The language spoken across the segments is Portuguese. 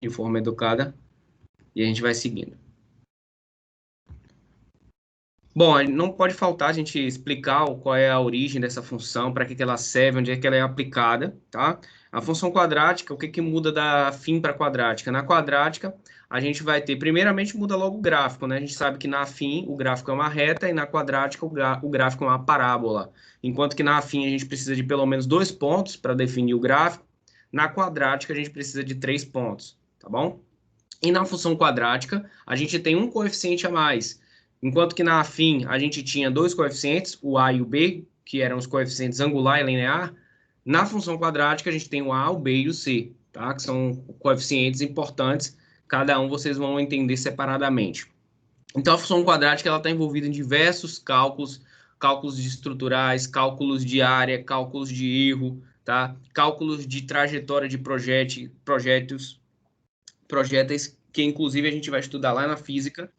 de forma educada e a gente vai seguindo. Bom, não pode faltar a gente explicar qual é a origem dessa função, para que ela serve, onde é que ela é aplicada, tá? A função quadrática, o que muda da afim para quadrática? Na quadrática, a gente vai ter, primeiramente, muda logo o gráfico, né? A gente sabe que na afim o gráfico é uma reta e na quadrática o gráfico é uma parábola. Enquanto que na afim a gente precisa de pelo menos 2 pontos para definir o gráfico, na quadrática a gente precisa de 3 pontos, tá bom? E na função quadrática, a gente tem um coeficiente a mais. Enquanto que na afim a gente tinha 2 coeficientes, o a e o b, que eram os coeficientes angular e linear, na função quadrática a gente tem o a, o b e o c, tá? Que são coeficientes importantes, cada um vocês vão entender separadamente. Então a função quadrática ela está envolvida em diversos cálculos, cálculos estruturais, cálculos de área, cálculos de erro, tá? Cálculos de trajetória de projéteis, que inclusive a gente vai estudar lá na física,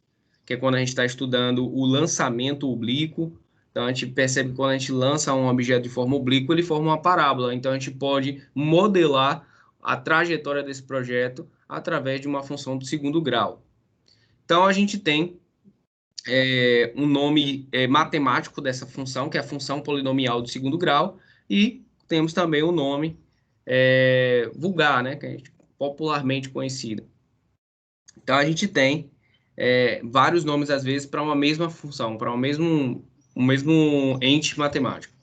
que é quando a gente está estudando o lançamento oblíquo. Então, a gente percebe que quando a gente lança um objeto de forma oblíqua, ele forma uma parábola. Então, a gente pode modelar a trajetória desse projeto através de uma função do segundo grau. Então, a gente tem um nome matemático dessa função, que é a função polinomial do segundo grau, e temos também o nome vulgar, né, que é popularmente conhecido. Então, a gente tem vários nomes, às vezes, para uma mesma função, para um mesmo ente matemático.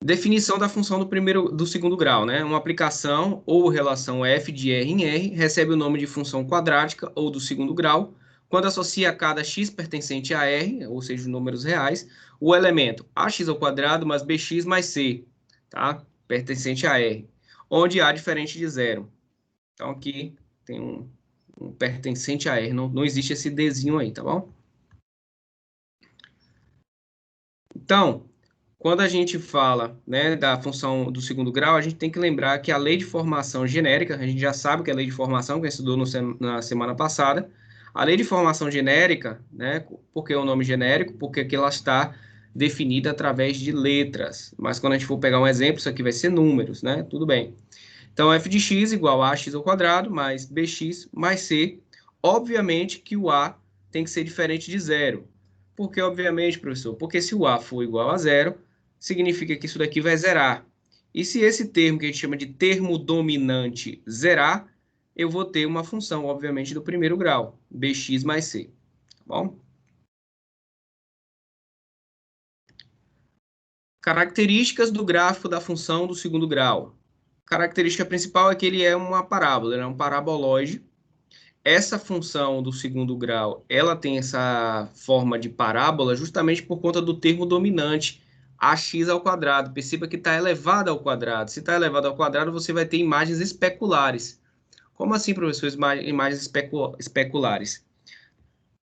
Definição da função do segundo grau, né? Uma aplicação ou relação f de r em r recebe o nome de função quadrática ou do segundo grau, quando associa a cada x pertencente a r, ou seja, números reais, o elemento ax ao quadrado mais bx mais c, tá? Pertencente a r, onde a diferente de zero. Então, aqui tem um pertencente a R, não existe esse Dzinho aí, tá bom? Então, quando a gente fala, né, da função do segundo grau, a gente tem que lembrar que a lei de formação genérica, a gente já sabe que é a lei de formação, que a gente estudou na semana passada, a lei de formação genérica, né, por que o nome genérico? Porque aqui ela está definida através de letras, mas quando a gente for pegar um exemplo, isso aqui vai ser números, né, tudo bem. Então, f de x igual a x ao quadrado mais bx mais c. Obviamente que o a tem que ser diferente de zero. Por que, obviamente, professor? Porque se o a for igual a zero, significa que isso daqui vai zerar. E se esse termo que a gente chama de termo dominante zerar, eu vou ter uma função, obviamente, do primeiro grau, bx mais c. Tá bom? Características do gráfico da função do segundo grau. Característica principal é que ele é uma parábola, ele é um paraboloide. Essa função do segundo grau, ela tem essa forma de parábola justamente por conta do termo dominante, ax ao quadrado. Perceba que está elevado ao quadrado. Se está elevado ao quadrado, você vai ter imagens especulares. Como assim, professor, imagens especulares?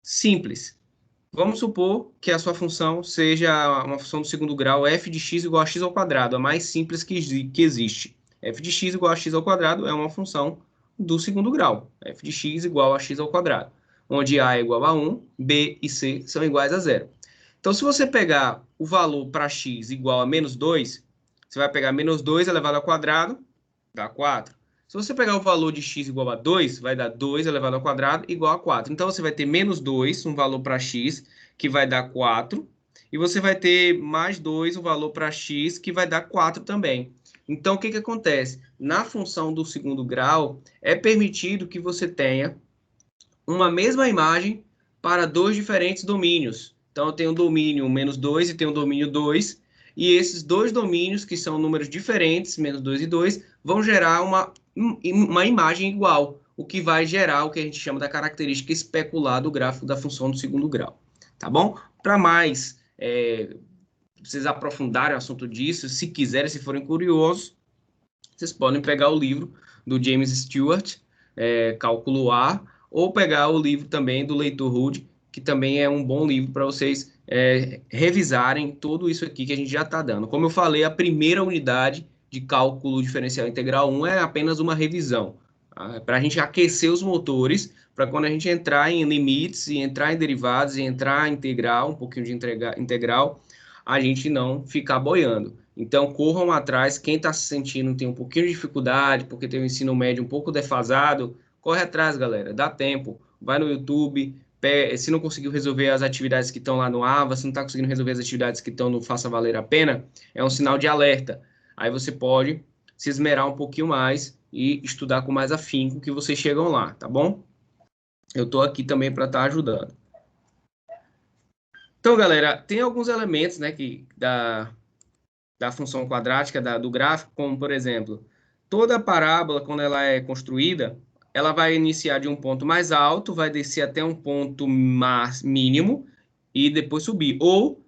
Simples. Vamos supor que a sua função seja uma função do segundo grau, f de x igual a x ao quadrado, a mais simples que existe. F de x igual a x ao quadrado é uma função do segundo grau, f de x igual a x ao quadrado, onde a é igual a 1, b e c são iguais a zero. Então, se você pegar o valor para x igual a menos 2, você vai pegar menos 2 elevado ao quadrado, dá 4. Se você pegar o valor de x igual a 2, vai dar 2 elevado ao quadrado igual a 4. Então, você vai ter menos 2, um valor para x, que vai dar 4. E você vai ter mais 2, o valor para x, que vai dar 4 também. Então, o que acontece? Na função do segundo grau, é permitido que você tenha uma mesma imagem para dois diferentes domínios. Então, eu tenho o domínio menos 2 e tenho o domínio 2. E esses dois domínios, que são números diferentes, menos 2 e 2, vão gerar uma imagem igual, o que vai gerar o que a gente chama da característica especular do gráfico da função do segundo grau. Tá bom? Para mais vocês aprofundarem o assunto disso, se quiserem, se forem curiosos, vocês podem pegar o livro do James Stewart, Cálculo A, ou pegar o livro também do Leitor Rude, que também é um bom livro para vocês revisarem tudo isso aqui que a gente já está dando. Como eu falei, a primeira unidade de cálculo diferencial integral 1 é apenas uma revisão, tá? Para a gente aquecer os motores, para quando a gente entrar em limites, e entrar em derivados, e entrar em integral, um pouquinho de integral, a gente não ficar boiando. Então, corram atrás. Quem está se sentindo tem um pouquinho de dificuldade, porque tem o ensino médio um pouco defasado, corre atrás, galera. Dá tempo. Vai no YouTube. Se não conseguiu resolver as atividades que estão lá no AVA, se não está conseguindo resolver as atividades que estão no Faça Valer a Pena, é um sinal de alerta. Aí você pode se esmerar um pouquinho mais e estudar com mais afinco que vocês chegam lá, tá bom? Eu estou aqui também para estar ajudando. Então, galera, tem alguns elementos, né, da função quadrática do gráfico, como, por exemplo, toda parábola, quando ela é construída, ela vai iniciar de um ponto mais alto, vai descer até um ponto mínimo e depois subir. Ou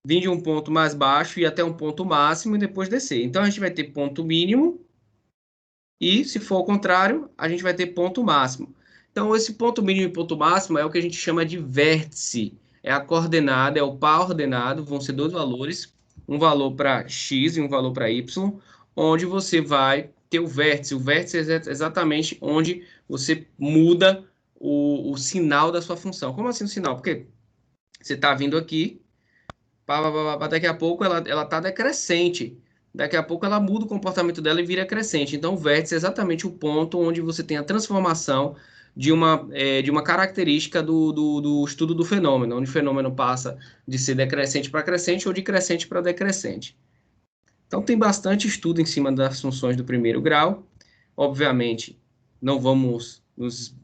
vir de um ponto mais baixo e até um ponto máximo e depois descer. Então, a gente vai ter ponto mínimo e, se for o contrário, a gente vai ter ponto máximo. Então, esse ponto mínimo e ponto máximo é o que a gente chama de vértice. É a coordenada, é o par ordenado, vão ser dois valores, um valor para x e um valor para y, onde você vai ter o vértice. O vértice é exatamente onde você muda o sinal da sua função. Como assim o sinal? Porque você está vindo aqui, daqui a pouco ela está decrescente. Daqui a pouco ela muda o comportamento dela e vira crescente. Então, o vértice é exatamente o ponto onde você tem a transformação de uma característica do estudo do fenômeno, onde o fenômeno passa de ser decrescente para crescente ou de crescente para decrescente. Então, tem bastante estudo em cima das funções do primeiro grau. Obviamente, não vamos nos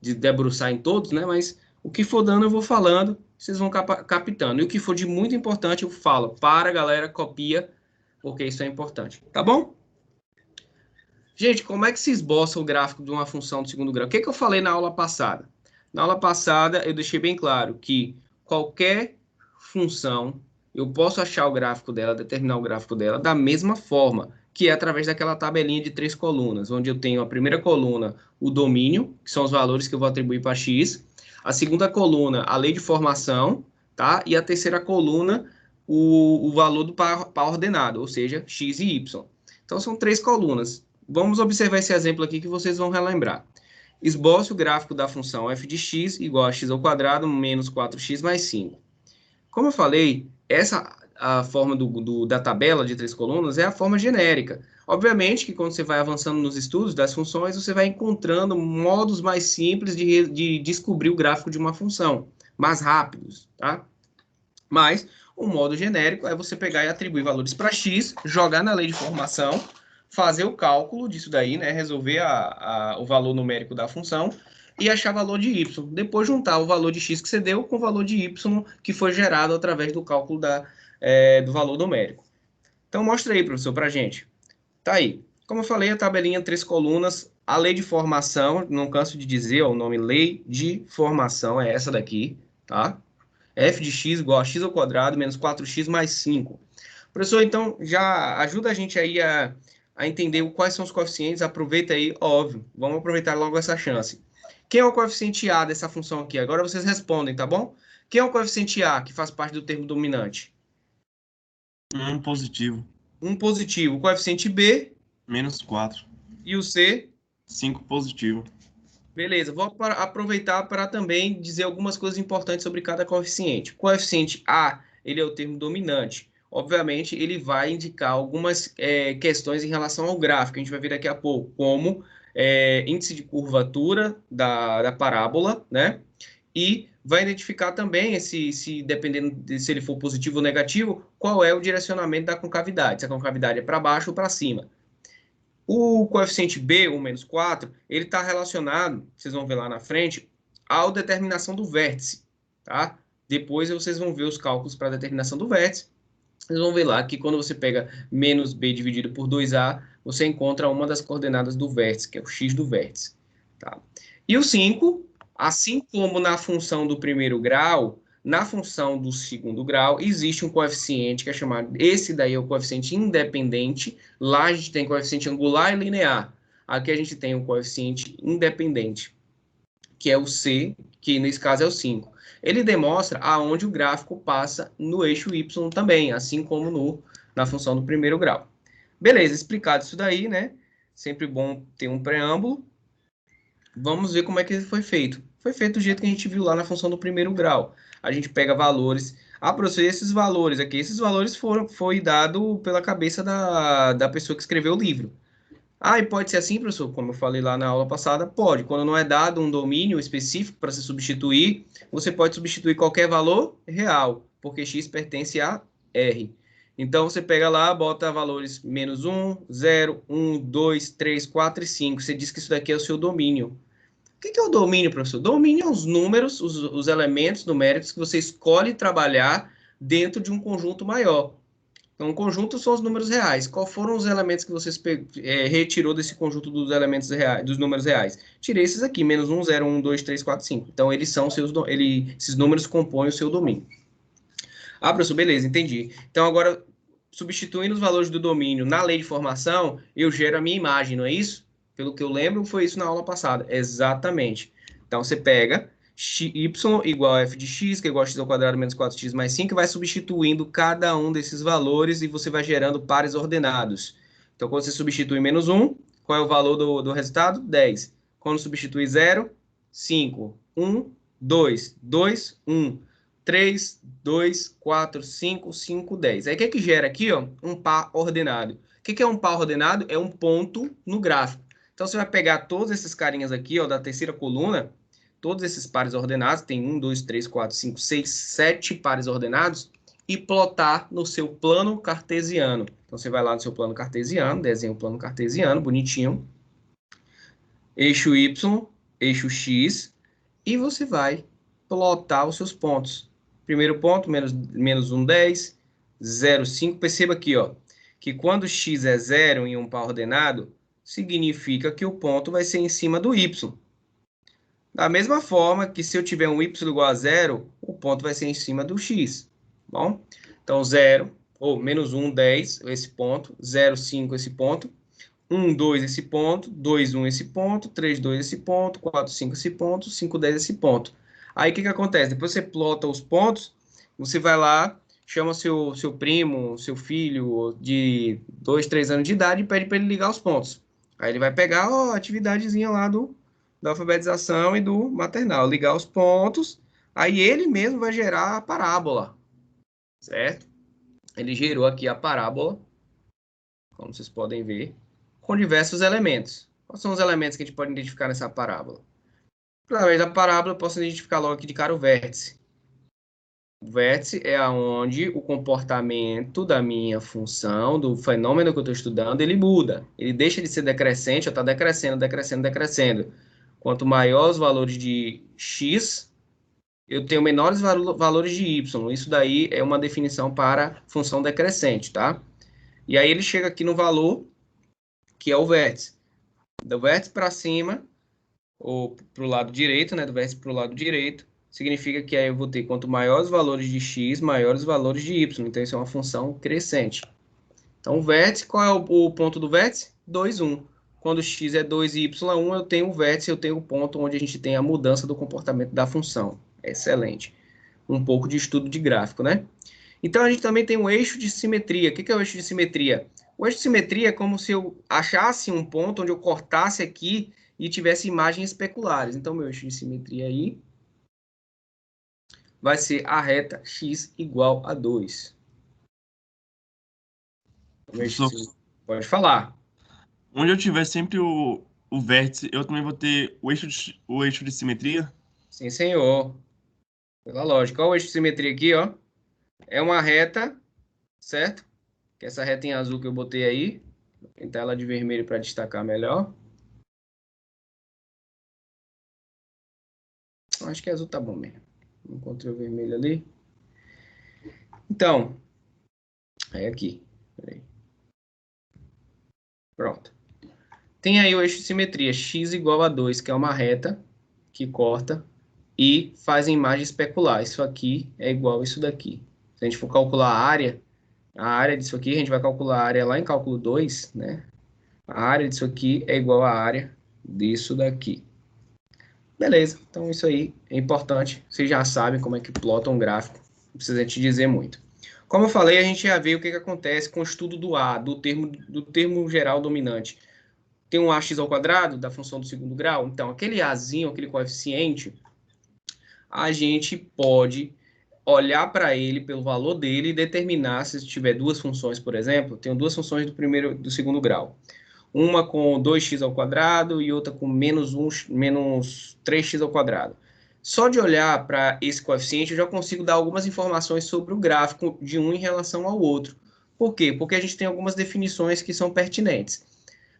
debruçar em todos, né? Mas o que for dando, eu vou falando, vocês vão captando. E o que for de muito importante, eu falo. Para, galera, copia, porque isso é importante. Tá bom? Gente, como é que se esboça o gráfico de uma função do segundo grau? O que eu falei na aula passada? Na aula passada, eu deixei bem claro que qualquer função, eu posso achar o gráfico dela, determinar o gráfico dela da mesma forma, que é através daquela tabelinha de 3 colunas, onde eu tenho a primeira coluna, o domínio, que são os valores que eu vou atribuir para x, a segunda coluna, a lei de formação, tá? E a terceira coluna, o valor do par ordenado, ou seja, x e y. Então, são 3 colunas. Vamos observar esse exemplo aqui que vocês vão relembrar. Esboce o gráfico da função f de x igual a x ao quadrado menos 4x mais 5. Como eu falei, a forma da tabela de 3 colunas é a forma genérica. Obviamente que quando você vai avançando nos estudos das funções, você vai encontrando modos mais simples de descobrir o gráfico de uma função, mais rápidos, tá? Mas o modo genérico é você pegar e atribuir valores para x, jogar na lei de formação, fazer o cálculo disso daí, né? Resolver o valor numérico da função e achar valor de y. Depois juntar o valor de x que você deu com o valor de y que foi gerado através do cálculo do valor numérico. Então mostra aí, professor, para a gente. Tá aí. Como eu falei, a tabelinha 3 colunas, a lei de formação, não canso de dizer, ó, o nome lei de formação é essa daqui, tá? F de x igual a x ao quadrado menos 4x mais 5. Professor, então, já ajuda a gente aí a entender quais são os coeficientes. Aproveita aí, óbvio. Vamos aproveitar logo essa chance. Quem é o coeficiente A dessa função aqui? Agora vocês respondem, tá bom? Quem é o coeficiente A que faz parte do termo dominante? Um positivo. Um positivo. O coeficiente B Menos 4. e o C? 5 positivo. Beleza, vou aproveitar para também dizer algumas coisas importantes sobre cada coeficiente. O coeficiente A, ele é o termo dominante. Obviamente, ele vai indicar algumas questões em relação ao gráfico, a gente vai ver daqui a pouco, como índice de curvatura da parábola, né? E vai identificar também, dependendo se ele for positivo ou negativo, qual é o direcionamento da concavidade, se a concavidade é para baixo ou para cima. O coeficiente B, o menos 4, ele está relacionado, vocês vão ver lá na frente, à determinação do vértice, tá? Depois vocês vão ver os cálculos para a determinação do vértice. Vocês vão ver lá que quando você pega menos B dividido por 2A, você encontra uma das coordenadas do vértice, que é o x do vértice, tá? E o 5, assim como na função do primeiro grau, na função do segundo grau, existe um coeficiente que é chamado, esse daí é o coeficiente independente, lá a gente tem coeficiente angular e linear, aqui a gente tem um coeficiente independente, que é o C, que nesse caso é o 5. Ele demonstra aonde o gráfico passa no eixo Y também, assim como na função do primeiro grau. Beleza, explicado isso daí, né? Sempre bom ter um preâmbulo. Vamos ver como é que foi feito. Foi feito do jeito que a gente viu lá na função do primeiro grau. A gente pega valores. Ah, professor, e esses valores aqui? Esses valores foi dado pela cabeça da pessoa que escreveu o livro. Ah, e pode ser assim, professor, como eu falei lá na aula passada? Pode. Quando não é dado um domínio específico para se substituir, você pode substituir qualquer valor real, porque x pertence a R. Então, você pega lá, bota valores menos 1, 0, 1, 2, 3, 4 e 5. Você diz que isso daqui é o seu domínio. O que é o domínio, professor? Domínio é os números, os elementos numéricos que você escolhe trabalhar dentro de um conjunto maior. Então, o conjunto são os números reais. Qual foram os elementos que você retirou desse conjunto dos elementos reais, dos números reais? Tirei esses aqui, menos 1, 0, 1, 2, 3, 4, 5. Então, eles são esses números compõem o seu domínio. Ah, professor, beleza, entendi. Então, agora, substituindo os valores do domínio na lei de formação, eu gero a minha imagem, não é isso? Pelo que eu lembro, foi isso na aula passada. Exatamente. Então, você pega y igual a f de x, que é igual a x ao quadrado menos 4x mais 5, e vai substituindo cada um desses valores e você vai gerando pares ordenados. Então, quando você substitui menos 1, qual é o valor do resultado? 10. Quando substitui 0, 5. 1, 2, 2, 1. 3, 2, 4, 5, 5, 10. Aí o que é que gera aqui, ó? Um par ordenado. O que é um par ordenado? É um ponto no gráfico. Então você vai pegar todos esses carinhas aqui, ó, da terceira coluna, todos esses pares ordenados, tem 1, 2, 3, 4, 5, 6, 7 pares ordenados, e plotar no seu plano cartesiano. Então você vai lá no seu plano cartesiano, desenha o plano cartesiano, bonitinho, eixo Y, eixo X, e você vai plotar os seus pontos. Primeiro ponto, menos 1, 10, 0, 5. Perceba aqui, ó, que quando x é 0 em um par ordenado, significa que o ponto vai ser em cima do y. Da mesma forma que se eu tiver um y igual a 0, o ponto vai ser em cima do x. Bom? Então, 0, ou menos 1, 10, esse ponto, 0, 5, esse ponto, 1, 2 esse ponto, 2, 1 esse ponto, 3, 2 esse ponto, 4, 5 esse ponto, 5, 10 esse ponto. Aí o que acontece? Depois você plota os pontos, você vai lá, chama seu primo, seu filho de 2, 3 anos de idade e pede para ele ligar os pontos. Aí ele vai pegar a atividadezinha lá da alfabetização e do maternal, ligar os pontos, aí ele mesmo vai gerar a parábola, certo? Ele gerou aqui a parábola, como vocês podem ver, com diversos elementos. Quais são os elementos que a gente pode identificar nessa parábola? Através da parábola, eu posso identificar logo aqui de cara o vértice. O vértice é onde o comportamento da minha função, do fenômeno que eu estou estudando, ele muda. Ele deixa de ser decrescente, ou está decrescendo, decrescendo, decrescendo. Quanto maior os valores de x, eu tenho menores valores de y. Isso daí é uma definição para função decrescente, tá? E aí ele chega aqui no valor, que é o vértice. Do vértice para cima, ou para o lado direito, né? Do vértice para o lado direito, significa que aí eu vou ter quanto maiores os valores de x, maiores os valores de y. Então, isso é uma função crescente. Então, o vértice, qual é o ponto do vértice? 2, 1. Quando x é 2 e y é 1, eu tenho o vértice, eu tenho o ponto onde a gente tem a mudança do comportamento da função. Excelente. Um pouco de estudo de gráfico, né? Então, a gente também tem um eixo de simetria. O que é o eixo de simetria? O eixo de simetria é como se eu achasse um ponto onde eu cortasse aqui e tivesse imagens especulares. Então, meu eixo de simetria aí vai ser a reta x igual a 2. Professor, Pode falar. onde eu tiver sempre o vértice, eu também vou ter o eixo de simetria? Sim, senhor. Pela lógica. Olha o eixo de simetria aqui, ó. É uma reta, certo? Que essa reta em azul que eu botei aí. Vou pintar ela de vermelho para destacar melhor. Acho que azul tá bom mesmo. Encontrei o vermelho ali. Então, é aqui. Peraí. Pronto. Tem aí o eixo de simetria, x igual a 2, que é uma reta que corta e faz a imagem especular. Isso aqui é igual a isso daqui. Se a gente for calcular a área disso aqui, a gente vai calcular a área lá em cálculo 2, né? A área disso aqui é igual à área disso daqui. Beleza, então isso aí é importante. Vocês já sabem como é que plota um gráfico. Não precisa te dizer muito. Como eu falei, a gente já vê o que acontece com o estudo do A, do termo geral dominante. Tem um ax ao quadrado da função do segundo grau. Então, aquele azinho, aquele coeficiente, a gente pode olhar para ele pelo valor dele e determinar se tiver duas funções, por exemplo, tenho duas funções do segundo grau. Uma com 2x ao quadrado e outra com menos 3x ao quadrado. Só de olhar para esse coeficiente, eu já consigo dar algumas informações sobre o gráfico de um em relação ao outro. Por quê? Porque a gente tem algumas definições que são pertinentes.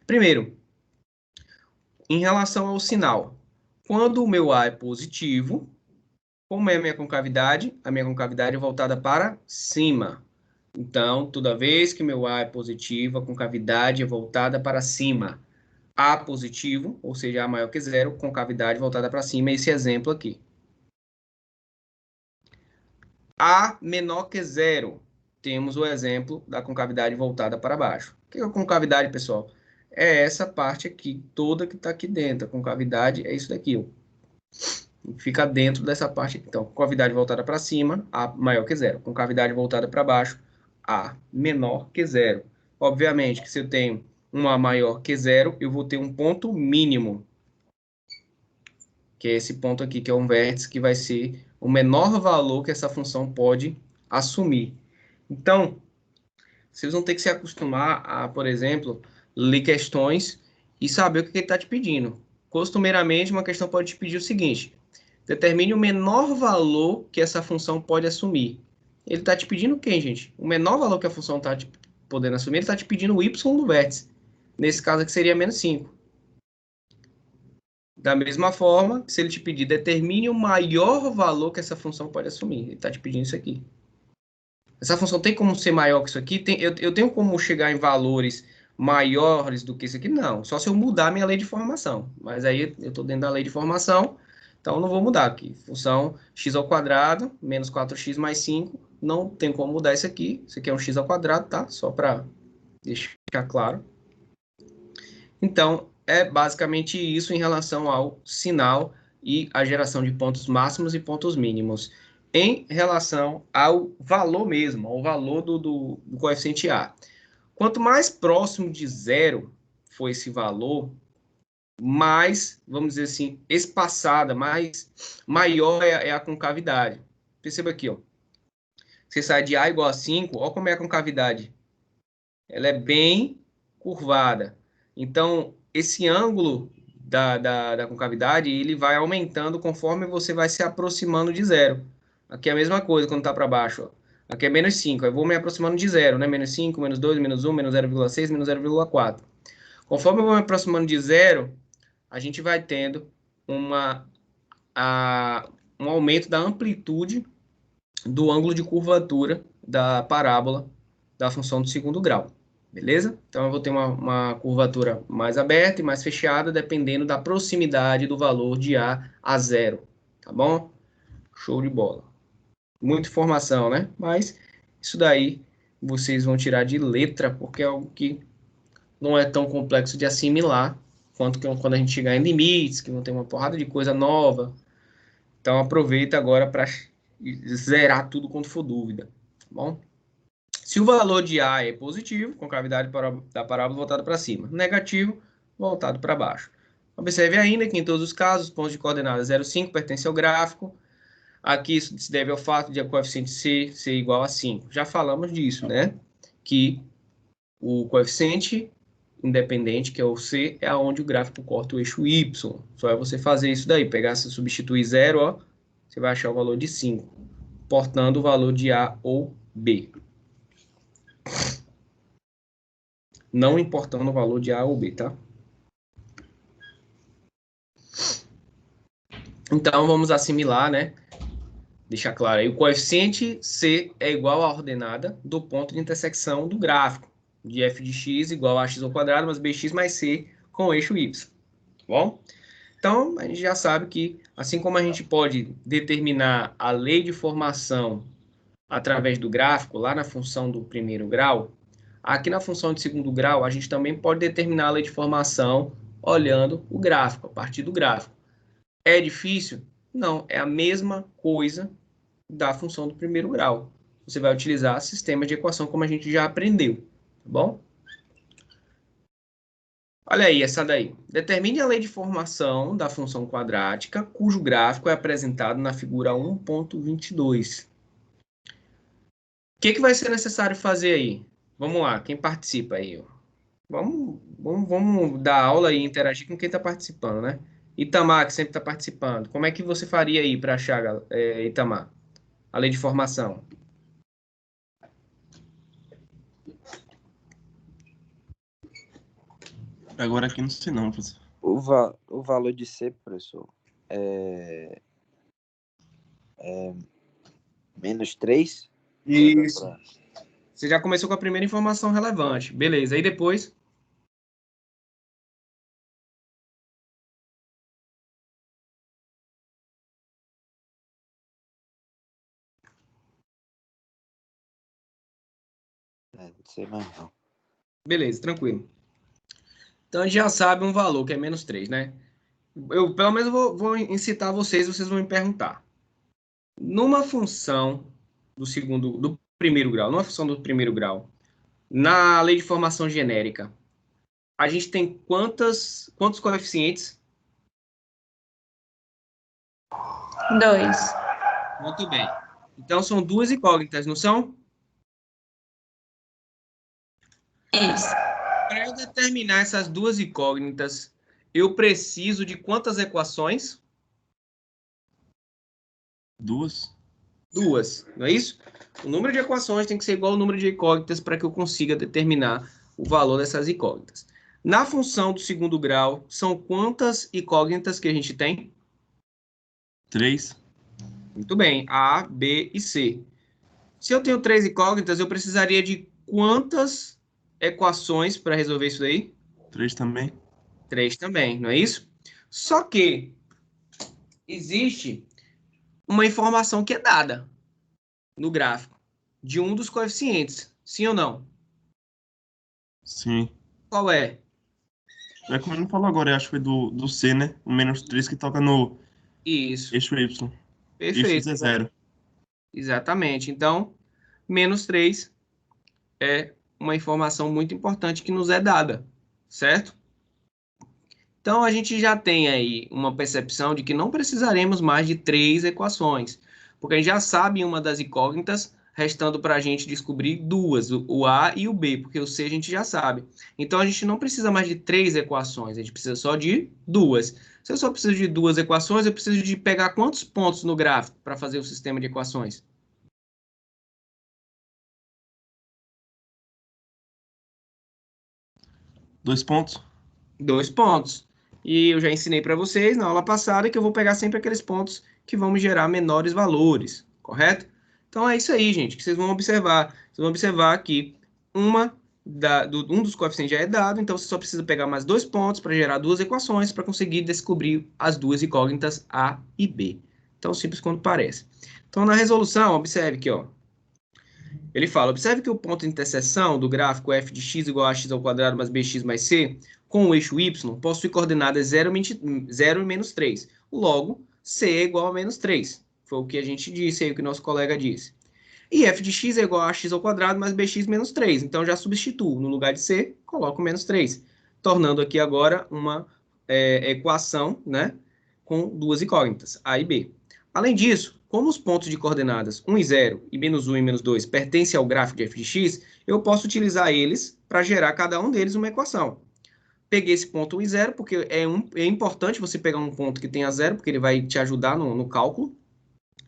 Primeiro, em relação ao sinal. Quando o meu A é positivo, como é a minha concavidade? A minha concavidade é voltada para cima. Então, toda vez que meu A é positivo, a concavidade é voltada para cima. A positivo, ou seja, A maior que zero, concavidade voltada para cima, esse exemplo aqui. A menor que zero, temos o exemplo da concavidade voltada para baixo. O que é a concavidade, pessoal? É essa parte aqui, toda que está aqui dentro. A concavidade é isso daqui, ó. Fica dentro dessa parte aqui. Então, concavidade voltada para cima, A maior que zero. Concavidade voltada para baixo, A menor que zero. Obviamente que se eu tenho um A maior que zero, eu vou ter um ponto mínimo, que é esse ponto aqui, que é um vértice, que vai ser o menor valor que essa função pode assumir. Então, vocês vão ter que se acostumar a, por exemplo, ler questões e saber o que ele está te pedindo. Costumeiramente, uma questão pode te pedir o seguinte: determine o menor valor que essa função pode assumir. Ele está te pedindo o quê, gente? O menor valor que a função está podendo assumir, ele está te pedindo o y do vértice. Nesse caso aqui seria menos 5. Da mesma forma, se ele te pedir, determine o maior valor que essa função pode assumir. Ele está te pedindo isso aqui. Essa função tem como ser maior que isso aqui? Eu tenho como chegar em valores maiores do que isso aqui? Não. Só se eu mudar a minha lei de formação. Mas aí eu estou dentro da lei de formação, então eu não vou mudar aqui. Função x ao quadrado, menos 4x mais 5. Não tem como mudar isso aqui. Isso aqui é um x ao quadrado, tá? Só para deixar claro. Então, é basicamente isso em relação ao sinal e a geração de pontos máximos e pontos mínimos. Em relação ao valor mesmo, ao valor do coeficiente A. Quanto mais próximo de zero for esse valor, mais, vamos dizer assim, espaçada, maior é a concavidade. Perceba aqui, ó. Você sai de A igual a 5, olha como é a concavidade. Ela é bem curvada. Então, esse ângulo da concavidade, ele vai aumentando conforme você vai se aproximando de zero. Aqui é a mesma coisa quando está para baixo, ó. Aqui é menos 5, eu vou me aproximando de zero, né? Menos 5, menos 2, menos 1, menos 0,6, menos 0,4. Conforme eu vou me aproximando de zero, a gente vai tendo um aumento da amplitude do ângulo de curvatura da parábola da função do segundo grau. Beleza? Então, eu vou ter uma curvatura mais aberta e mais fechada, dependendo da proximidade do valor de a zero. Tá bom? Show de bola. Muita informação, né? Mas isso daí vocês vão tirar de letra, porque é algo que não é tão complexo de assimilar quanto que quando a gente chegar em limites, que vão ter uma porrada de coisa nova. Então, aproveita agora para zerar tudo quando for dúvida. Tá bom? Se o valor de A é positivo, concavidade da parábola voltada para cima. Negativo, voltado para baixo. Observe ainda que em todos os casos, os pontos de coordenada 0,5 pertencem ao gráfico. Aqui isso se deve ao fato de a coeficiente C ser igual a 5. Já falamos disso, né? Que o coeficiente independente, que é o C, é onde o gráfico corta o eixo Y. Só é você fazer isso daí, pegar, se substituir 0, ó, você vai achar o valor de 5, portando o valor de A ou B. Não importando o valor de A ou B, tá? Então, vamos assimilar, né? Deixar claro aí, o coeficiente C é igual à ordenada do ponto de intersecção do gráfico, de f de x igual a x ao quadrado mais bx mais c com o eixo y. Tá bom? Então, a gente já sabe que, assim como a gente pode determinar a lei de formação através do gráfico, lá na função do primeiro grau, aqui na função de segundo grau, a gente também pode determinar a lei de formação olhando o gráfico, a partir do gráfico. É difícil? Não, é a mesma coisa da função do primeiro grau. Você vai utilizar sistemas de equação como a gente já aprendeu, tá bom? Olha aí, essa daí. Determine a lei de formação da função quadrática, cujo gráfico é apresentado na figura 1.22. que vai ser necessário fazer aí? Vamos lá, quem participa aí? Ó. Vamos dar aula e interagir com quem está participando, né? Itamar, que sempre está participando. Como é que você faria aí para achar, Itamar? A lei de formação. Agora aqui não sei não, professor. O valor de C, professor, é menos 3. Isso. Você já começou com a primeira informação relevante. Beleza. Aí depois... Não sei mais não. Beleza, tranquilo. Então a gente já sabe um valor, que é menos 3, né? Eu, pelo menos, vou incitar vocês vão me perguntar. Numa função do primeiro grau, numa função do primeiro grau, na lei de formação genérica, a gente tem quantos coeficientes? 2. Muito bem. Então são duas incógnitas, não são? Isso. Para eu determinar essas duas incógnitas, eu preciso de quantas equações? 2? Duas, não é isso? O número de equações tem que ser igual ao número de incógnitas para que eu consiga determinar o valor dessas incógnitas. Na função do segundo grau, são quantas incógnitas que a gente tem? 3? Muito bem, A, B e C. Se eu tenho 3 incógnitas, eu precisaria de quantas equações para resolver isso daí? 3 também? 3 também, não é isso? Só que existe uma informação que é dada no gráfico de um dos coeficientes, sim ou não? Sim. Qual é? É como ele falou agora, eu acho que foi do C, né? O menos 3 que toca no Isso, eixo Y. Eixo perfeito. é 0. Exatamente. Então, menos 3 é uma informação muito importante que nos é dada, certo? Então, a gente já tem aí uma percepção de que não precisaremos mais de 3 equações, porque a gente já sabe uma das incógnitas, restando para a gente descobrir duas, o A e o B, porque o C a gente já sabe. Então, a gente não precisa mais de 3 equações, a gente precisa só de duas. Se eu só preciso de duas equações, eu preciso de pegar quantos pontos no gráfico para fazer o sistema de equações? 2 pontos? 2 pontos. E eu já ensinei para vocês na aula passada que eu vou pegar sempre aqueles pontos que vão me gerar menores valores, correto? Então é isso aí, gente, que vocês vão observar. Vocês vão observar que um dos coeficientes já é dado, então você só precisa pegar mais 2 pontos para gerar duas equações para conseguir descobrir as duas incógnitas A e B. Tão simples quanto parece. Então, na resolução, observe aqui, ó. Ele fala, observe que o ponto de interseção do gráfico f de x igual a x ao quadrado mais bx mais c, com o eixo y, possui coordenadas 0 e menos 3. Logo, c é igual a menos 3. Foi o que a gente disse aí, o que nosso colega disse. E f de x é igual a x ao quadrado mais bx menos 3. Então, já substituo. No lugar de c, coloco menos 3. Tornando aqui agora uma equação, né, com duas incógnitas, a e b. Além disso, como os pontos de coordenadas 1 e 0 e menos 1 e menos 2 pertencem ao gráfico de f de x, eu posso utilizar eles para gerar cada um deles uma equação. Peguei esse ponto 1 e 0, porque é importante você pegar um ponto que tenha 0, porque ele vai te ajudar no cálculo.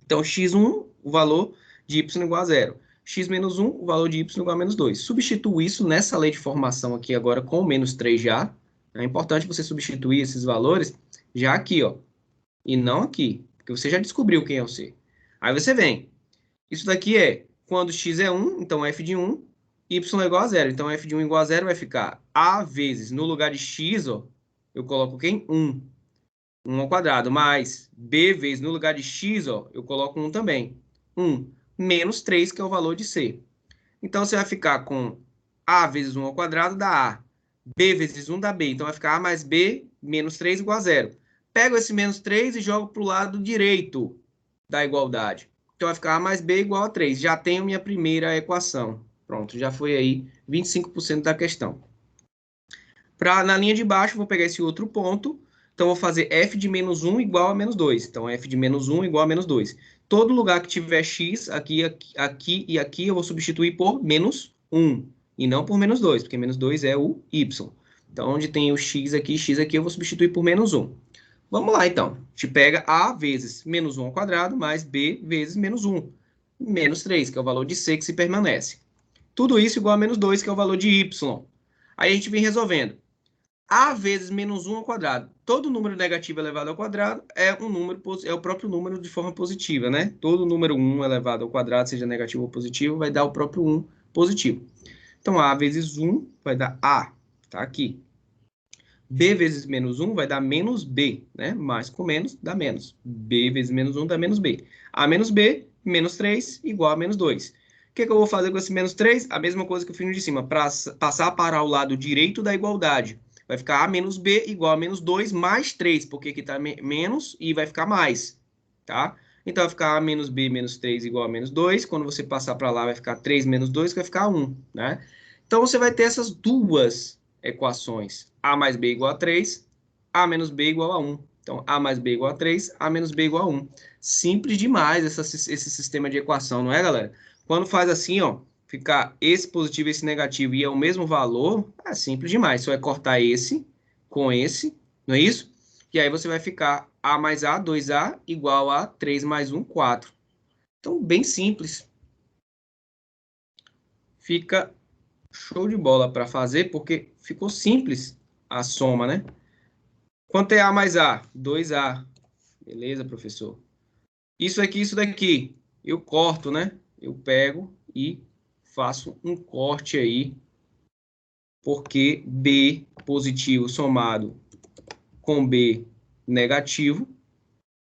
Então, x1, o valor de y igual a 0. x menos 1, o valor de y igual a menos 2. Substituo isso nessa lei de formação aqui agora com o menos 3 já. É importante você substituir esses valores já aqui, ó, e não aqui, porque você já descobriu quem é o C. Aí você vem. Isso daqui é quando x é 1, então f de 1, y é igual a 0. Então f de 1 igual a 0 vai ficar a vezes, no lugar de x, ó, eu coloco quem? 1. 1 ao quadrado, mais b vezes, no lugar de x, ó, eu coloco 1 também. 1 menos 3, que é o valor de c. Então você vai ficar com a vezes 1 ao quadrado dá a. B vezes 1 dá b. Então vai ficar a mais b menos 3 igual a 0. Pego esse menos 3 e jogo para o lado direito da igualdade. Então vai ficar a mais b igual a 3. Já tenho minha primeira equação. Pronto, já foi aí 25% da questão. Na linha de baixo, vou pegar esse outro ponto. Então, vou fazer f de menos 1 igual a menos 2. Então, f de menos 1 igual a menos 2. todo lugar que tiver x, aqui e aqui, eu vou substituir por menos 1, e não por menos 2, porque menos 2 é o y. Então, onde tem o x aqui, eu vou substituir por menos 1. Vamos lá, então. A gente pega a vezes menos 1 ao quadrado, mais b vezes menos 1. Menos 3, que é o valor de c que se permanece. Tudo isso igual a menos 2, que é o valor de y. Aí a gente vem resolvendo. A vezes menos 1 ao quadrado. Todo número negativo elevado ao quadrado é o próprio número de forma positiva, né? Todo número 1 elevado ao quadrado, seja negativo ou positivo, vai dar o próprio 1 positivo. Então, a vezes 1 vai dar a, tá aqui. B vezes menos 1 vai dar menos B, né? Mais com menos dá menos. B vezes menos 1 dá menos B. A menos B, menos 3, igual a menos 2. O que eu vou fazer com esse menos 3? A mesma coisa que eu fiz no de cima, para passar para o lado direito da igualdade. Vai ficar A menos B igual a menos 2 mais 3, porque aqui está menos e vai ficar mais, tá? Então, vai ficar A menos B menos 3 igual a menos 2. Quando você passar para lá, vai ficar 3 menos 2, que vai ficar 1, né? Então, você vai ter essas duas equações. A mais B igual a 3, A menos B igual a 1. Então, A mais B igual a 3, A menos B igual a 1. Simples demais esse sistema de equação, não é, galera? Quando faz assim, ó, ficar esse positivo e esse negativo e é o mesmo valor, é simples demais. Só é cortar esse com esse, não é isso? E aí você vai ficar A mais A, 2A, igual a 3 mais 1, 4. Então, bem simples. Fica show de bola para fazer, porque ficou simples a soma, né? Quanto é A mais A? 2A. Beleza, professor. Isso aqui, isso daqui. Eu corto, né? Eu pego e faço um corte aí, porque B positivo somado com B negativo,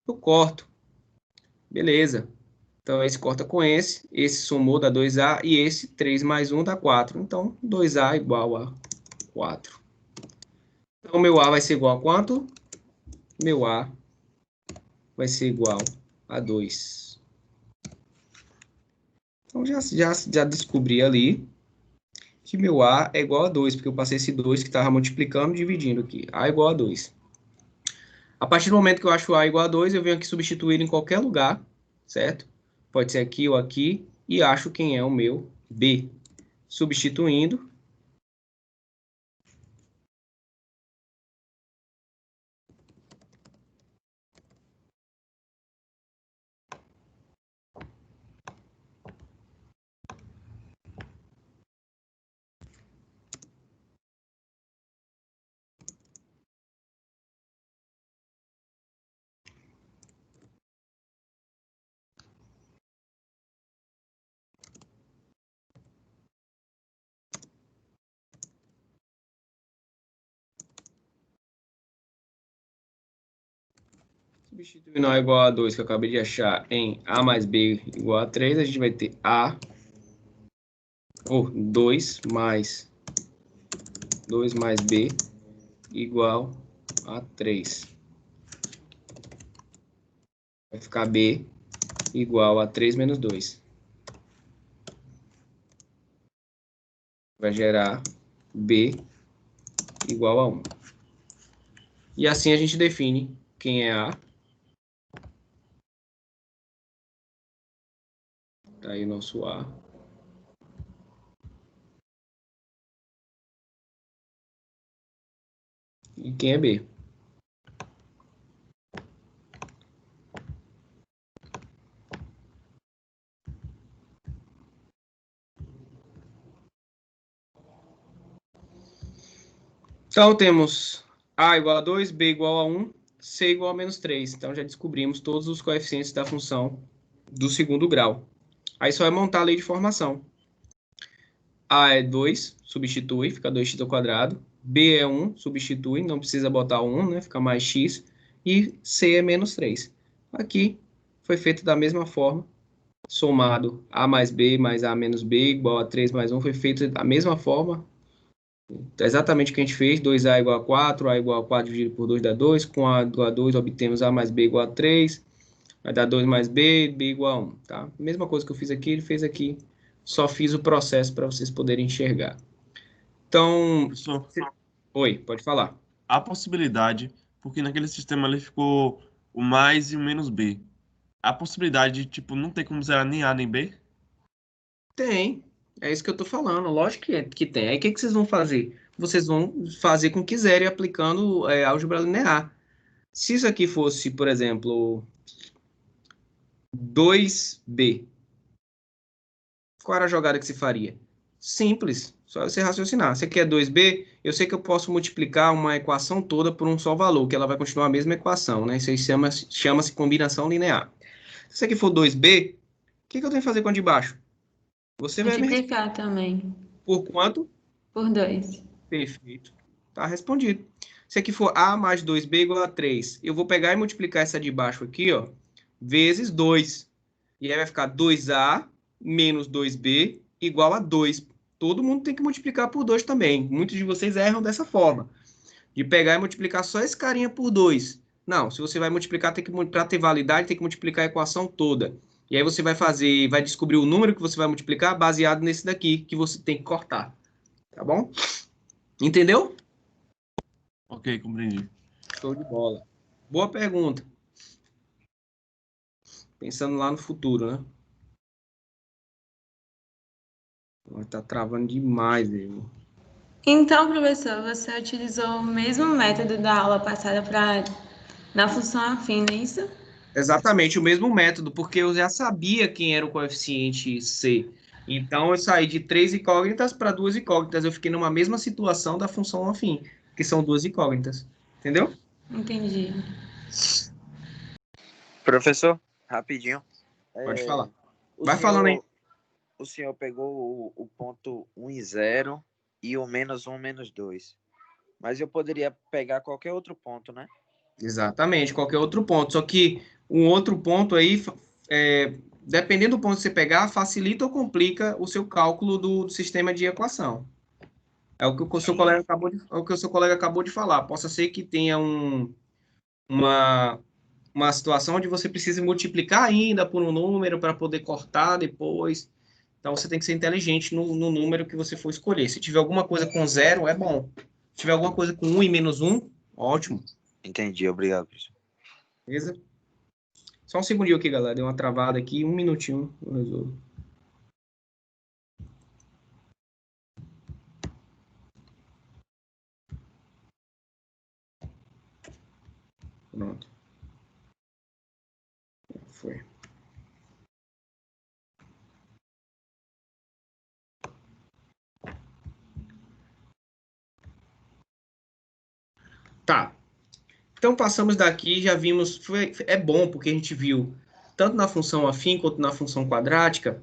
eu corto. Beleza. Então, esse corta com esse somou dá 2A, e esse 3 mais 1 dá 4. Então, 2A igual a 4. Então, meu A vai ser igual a quanto? Meu A vai ser igual a 2. Então, já descobri ali que meu A é igual a 2, porque eu passei esse 2 que estava multiplicando e dividindo aqui. A igual a 2. A partir do momento que eu acho A igual a 2, eu venho aqui substituir em qualquer lugar, certo? Pode ser aqui ou aqui, e acho quem é o meu B. Substituindo. Substituindo A igual a 2, que eu acabei de achar, em A mais B igual a 3, a gente vai ter A, ou 2 mais B igual a 3. Vai ficar B igual a 3 menos 2. Vai gerar B igual a 1. E assim a gente define quem é A. Tá aí o nosso A. E quem é B. Então, temos A igual a 2, B igual a 1, C igual a menos 3. Então, já descobrimos todos os coeficientes da função do segundo grau. Aí só é montar a lei de formação. A é 2, substitui, fica 2x ao quadrado. B é 1, substitui, não precisa botar 1, né? Fica mais x. E C é menos 3. Aqui foi feito da mesma forma. Somado A mais B mais A menos B igual a 3 mais 1. Foi feito da mesma forma. Exatamente o que a gente fez, 2A igual a 4, A igual a 4 dividido por 2 dá 2, com A igual a 2 obtemos A mais B igual a 3, vai dar 2 mais B, B igual a 1, tá? Mesma coisa que eu fiz aqui, ele fez aqui, só fiz o processo para vocês poderem enxergar. Então, Professor, oi, pode falar. há possibilidade, porque naquele sistema ali ficou o mais e o menos B. a possibilidade de, tipo, não ter como zerar nem A nem B? Tem. É isso que eu tô falando. Lógico que tem. Aí o que que vocês vão fazer? Vocês vão fazer com que zere aplicando álgebra linear. Se isso aqui fosse, por exemplo, 2b, qual era a jogada que se faria? Simples, só você raciocinar. Você quer 2b, eu sei que eu posso multiplicar uma equação toda por um só valor, que ela vai continuar a mesma equação, né? Isso aí chama-se combinação linear. Se isso aqui for 2b, o que que eu tenho que fazer com a de baixo? Você vai me responder Multiplicar também. por quanto? Por 2. Perfeito. Tá respondido. Se aqui for A mais 2B igual a 3, eu vou pegar e multiplicar essa de baixo aqui, ó, vezes 2. E aí vai ficar 2A menos 2B igual a 2. Todo mundo tem que multiplicar por 2 também. Muitos de vocês erram dessa forma. De pegar e multiplicar só esse carinha por 2. Não, se você vai multiplicar, para ter validade, tem que multiplicar a equação toda. E aí você vai descobrir o número que você vai multiplicar baseado nesse daqui, que você tem que cortar. Tá bom? Entendeu? Ok, compreendi. Show de bola. Boa pergunta. Pensando lá no futuro, né? Tá travando demais, irmão. Então, professor, você utilizou o mesmo método da aula passada na função afim, não é isso? Exatamente o mesmo método, porque eu já sabia quem era o coeficiente C. Então, eu saí de 3 incógnitas para 2 incógnitas. Eu fiquei numa mesma situação da função afim, que são 2 incógnitas. Entendeu? Entendi. Professor, rapidinho. Pode falar. O Vai falando aí. senhor, o senhor pegou o ponto 1 e 0 e o menos 1, menos 2. Mas eu poderia pegar qualquer outro ponto, né? Exatamente, qualquer outro ponto. Só que um outro ponto aí, dependendo do ponto que você pegar, facilita ou complica o seu cálculo do sistema de equação. É o que o seu colega acabou de falar. Possa ser que tenha uma, uma situação onde você precise multiplicar ainda por um número para poder cortar depois. Então você tem que ser inteligente no número que você for escolher. Se tiver alguma coisa com zero, é bom. Se tiver alguma coisa com 1 e menos 1, ótimo. Entendi, obrigado, professor. Beleza? Só um segundinho aqui, galera. Deu uma travada aqui. 1 minutinho. Eu resolvo. Pronto. Foi. Tá. Então passamos daqui, já vimos. É bom porque a gente viu, tanto na função afim quanto na função quadrática,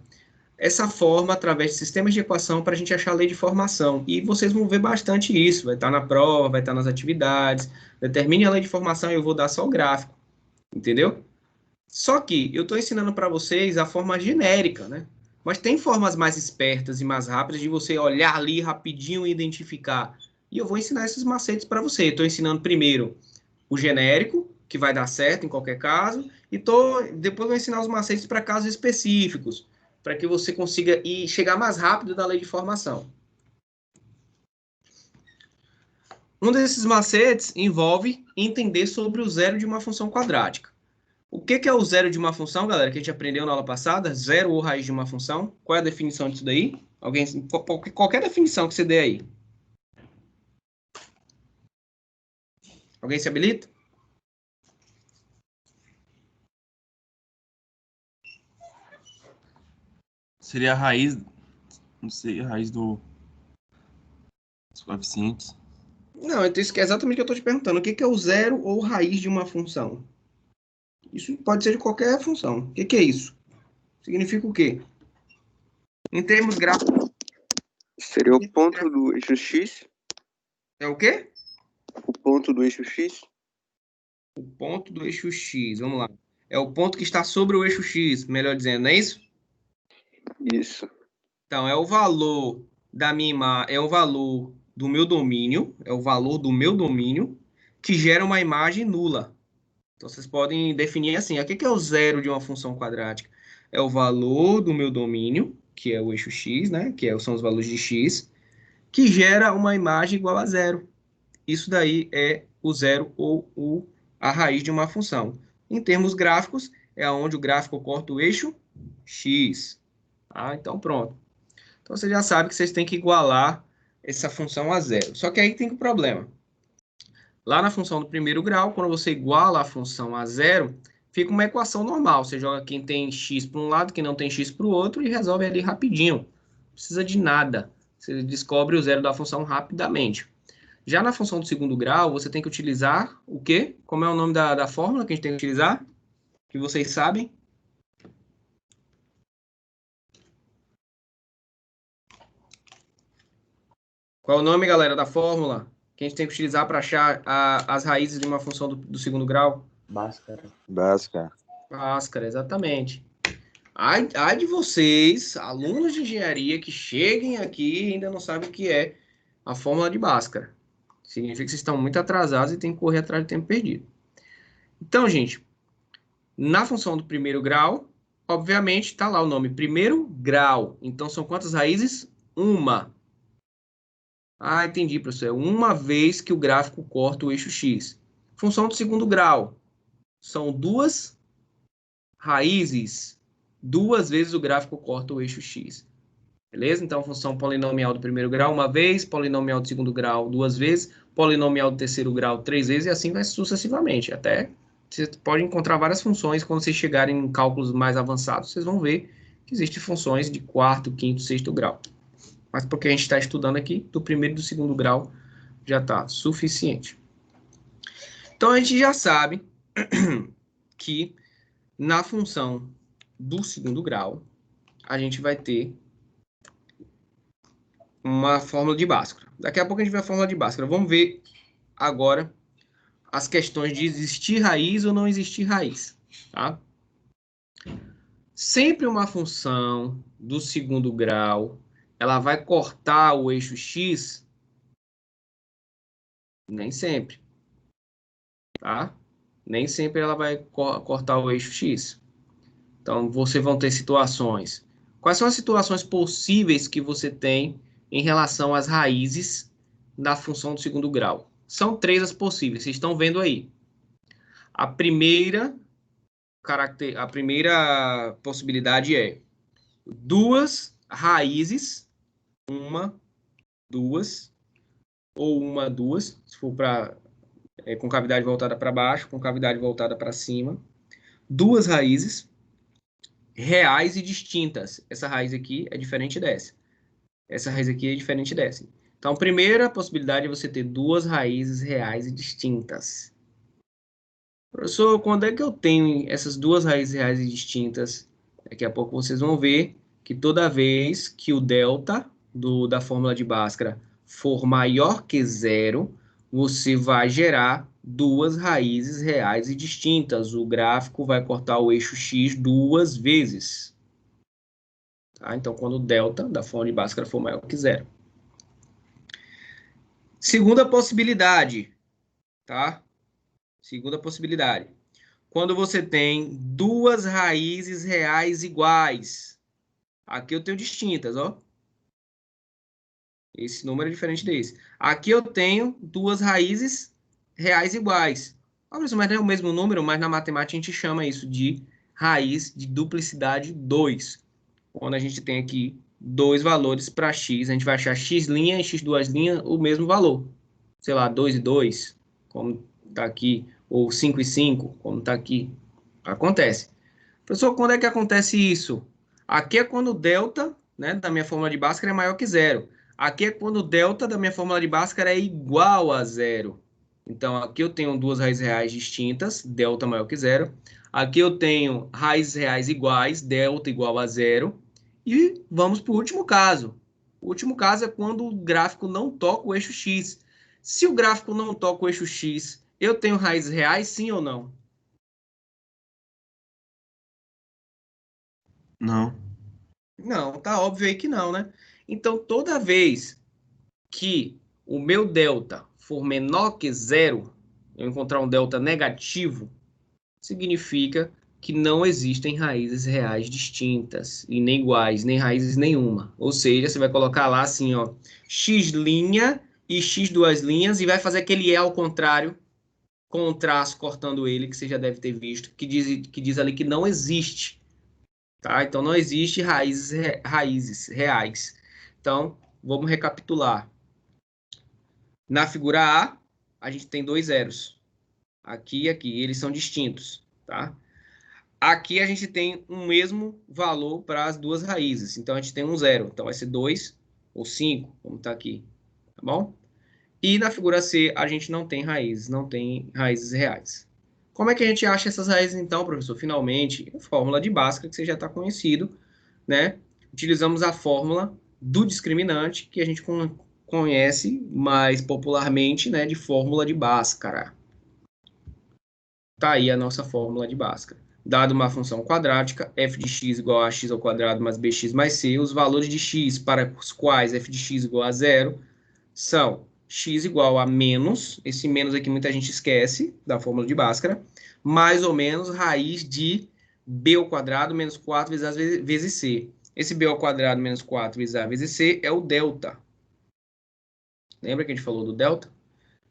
essa forma através de sistemas de equação para a gente achar a lei de formação. E vocês vão ver bastante isso. Vai estar na prova, vai estar nas atividades. Determine a lei de formação e eu vou dar só o gráfico. Entendeu? Só que eu estou ensinando para vocês a forma genérica, né? Mas tem formas mais espertas e mais rápidas de você olhar ali rapidinho e identificar. E eu vou ensinar esses macetes para você. Estou ensinando primeiro o genérico, que vai dar certo em qualquer caso, e depois vou ensinar os macetes para casos específicos, para que você consiga chegar mais rápido na lei de formação. Um desses macetes envolve entender sobre o zero de uma função quadrática. O que é o zero de uma função, galera, que a gente aprendeu na aula passada? Zero ou raiz de uma função. Qual é a definição disso daí? Qualquer definição que você dê aí. Alguém se habilita? Seria a raiz, não sei, a raiz dos coeficientes. Não, então isso é exatamente o que eu estou te perguntando. O que é o zero ou raiz de uma função? Isso pode ser de qualquer função. O que é isso? Significa o quê? Em termos gráficos. Seria o ponto do eixo X? É o quê? O ponto do eixo X? O ponto do eixo X. Vamos lá. É o ponto que está sobre o eixo X, melhor dizendo, não é isso? Isso. Então, é o valor é o valor do meu domínio, é o valor do meu domínio que gera uma imagem nula. Então, vocês podem definir assim, o que é o zero de uma função quadrática? É o valor do meu domínio, que é o eixo x, né? São os valores de x, que gera uma imagem igual a zero. Isso daí é o zero ou a raiz de uma função. Em termos gráficos, é onde o gráfico corta o eixo x. Ah, então pronto. Então você já sabe que vocês têm que igualar essa função a zero. Só que aí tem um problema. Lá na função do primeiro grau, quando você iguala a função a zero, fica uma equação normal. Você joga quem tem x para um lado, quem não tem x para o outro e resolve ali rapidinho. Não precisa de nada. Você descobre o zero da função rapidamente. Já na função do segundo grau, você tem que utilizar o quê? Como é o nome da fórmula que a gente tem que utilizar? Que vocês sabem? Qual é o nome, galera, da fórmula que a gente tem que utilizar para achar as raízes de uma função do segundo grau? Bhaskara. Bhaskara, exatamente. Ai de vocês, alunos de engenharia, que cheguem aqui e ainda não sabem o que é a fórmula de Bhaskara. Significa que vocês estão muito atrasados e tem que correr atrás do tempo perdido. Então, gente, na função do primeiro grau, obviamente, está lá o nome primeiro grau. Então, são quantas raízes? Uma. Ah, entendi, professor. É uma vez que o gráfico corta o eixo x. Função do segundo grau. São duas raízes. Duas vezes o gráfico corta o eixo x. Beleza? Então, função polinomial do primeiro grau, uma vez. Polinomial do segundo grau, duas vezes. Polinomial do terceiro grau, três vezes. E assim vai sucessivamente. Até você pode encontrar várias funções quando vocês chegarem em cálculos mais avançados. Vocês vão ver que existem funções de quarto, quinto, sexto grau. Mas porque a gente está estudando aqui, do primeiro e do segundo grau já está suficiente. Então, a gente já sabe que na função do segundo grau, a gente vai ter uma fórmula de Bhaskara. Daqui a pouco a gente vê a fórmula de Bhaskara. Vamos ver agora as questões de existir raiz ou não existir raiz. Tá? Sempre uma função do segundo grau, ela vai cortar o eixo x? Nem sempre. Tá? Nem sempre ela vai cortar o eixo x. Então, vocês vão ter situações. Quais são as situações possíveis que você tem em relação às raízes da função do segundo grau? São três as possíveis, vocês estão vendo aí. A primeira possibilidade é duas raízes, uma, duas, ou uma, duas, se for com cavidade voltada para baixo, com cavidade voltada para cima. Duas raízes reais e distintas. Essa raiz aqui é diferente dessa. Essa raiz aqui é diferente dessa. Então, a primeira possibilidade é você ter duas raízes reais e distintas. Professor, quando é que eu tenho essas duas raízes reais e distintas? Daqui a pouco vocês vão ver que toda vez que o delta da fórmula de Bhaskara for maior que zero, você vai gerar duas raízes reais e distintas. O gráfico vai cortar o eixo x duas vezes. Tá? Então, quando o delta da fórmula de Bhaskara for maior que zero. Segunda possibilidade, tá? Segunda possibilidade. Quando você tem duas raízes reais iguais. Aqui eu tenho distintas, ó. Esse número é diferente desse. Aqui eu tenho duas raízes reais iguais. Mas não é o mesmo número, mas na matemática a gente chama isso de raiz de duplicidade 2. Quando a gente tem aqui dois valores para x, a gente vai achar x' e x duas linhas o mesmo valor. Sei lá, 2 e 2, como está aqui, ou 5 e 5, como está aqui. Acontece. Professor, quando é que acontece isso? Aqui é quando o delta, né, da minha fórmula de Bhaskara é maior que zero. Aqui é quando o delta da minha fórmula de Bhaskara é igual a zero. Então, aqui eu tenho duas raízes reais distintas, delta maior que zero. Aqui eu tenho raízes reais iguais, delta igual a zero. E vamos para o último caso. O último caso é quando o gráfico não toca o eixo x. Se o gráfico não toca o eixo x, eu tenho raízes reais, sim ou não? Não. Não, tá óbvio aí que não, né? Então, toda vez que o meu delta for menor que zero, eu encontrar um delta negativo, significa que não existem raízes reais distintas, e nem iguais, nem raízes nenhuma. Ou seja, você vai colocar lá assim, ó, x' e x duas linhas, e vai fazer aquele E ao contrário, com um traço cortando ele, que você já deve ter visto, que diz ali que não existe. Tá? Então, não existe raízes reais. Então, vamos recapitular. Na figura A, a gente tem 2 zeros. Aqui e aqui, eles são distintos. Tá? Aqui a gente tem um mesmo valor para as duas raízes. Então, a gente tem um zero. Então, vai ser 2 ou 5, como está aqui. Tá bom? E na figura C, a gente não tem raízes reais. Como é que a gente acha essas raízes, então, professor? Finalmente, a fórmula de Bhaskara, que você já está conhecido, né? Utilizamos a fórmula do discriminante, que a gente conhece mais popularmente, né, de fórmula de Bhaskara. Tá aí a nossa fórmula de Bhaskara. Dado uma função quadrática, f de x igual a x ao quadrado mais bx mais c, os valores de x para os quais f de x igual a zero são x igual a menos, esse menos aqui muita gente esquece da fórmula de Bhaskara, mais ou menos raiz de b ao quadrado menos 4 vezes c. Esse b ao quadrado menos 4 vezes a vezes c é o delta. Lembra que a gente falou do delta?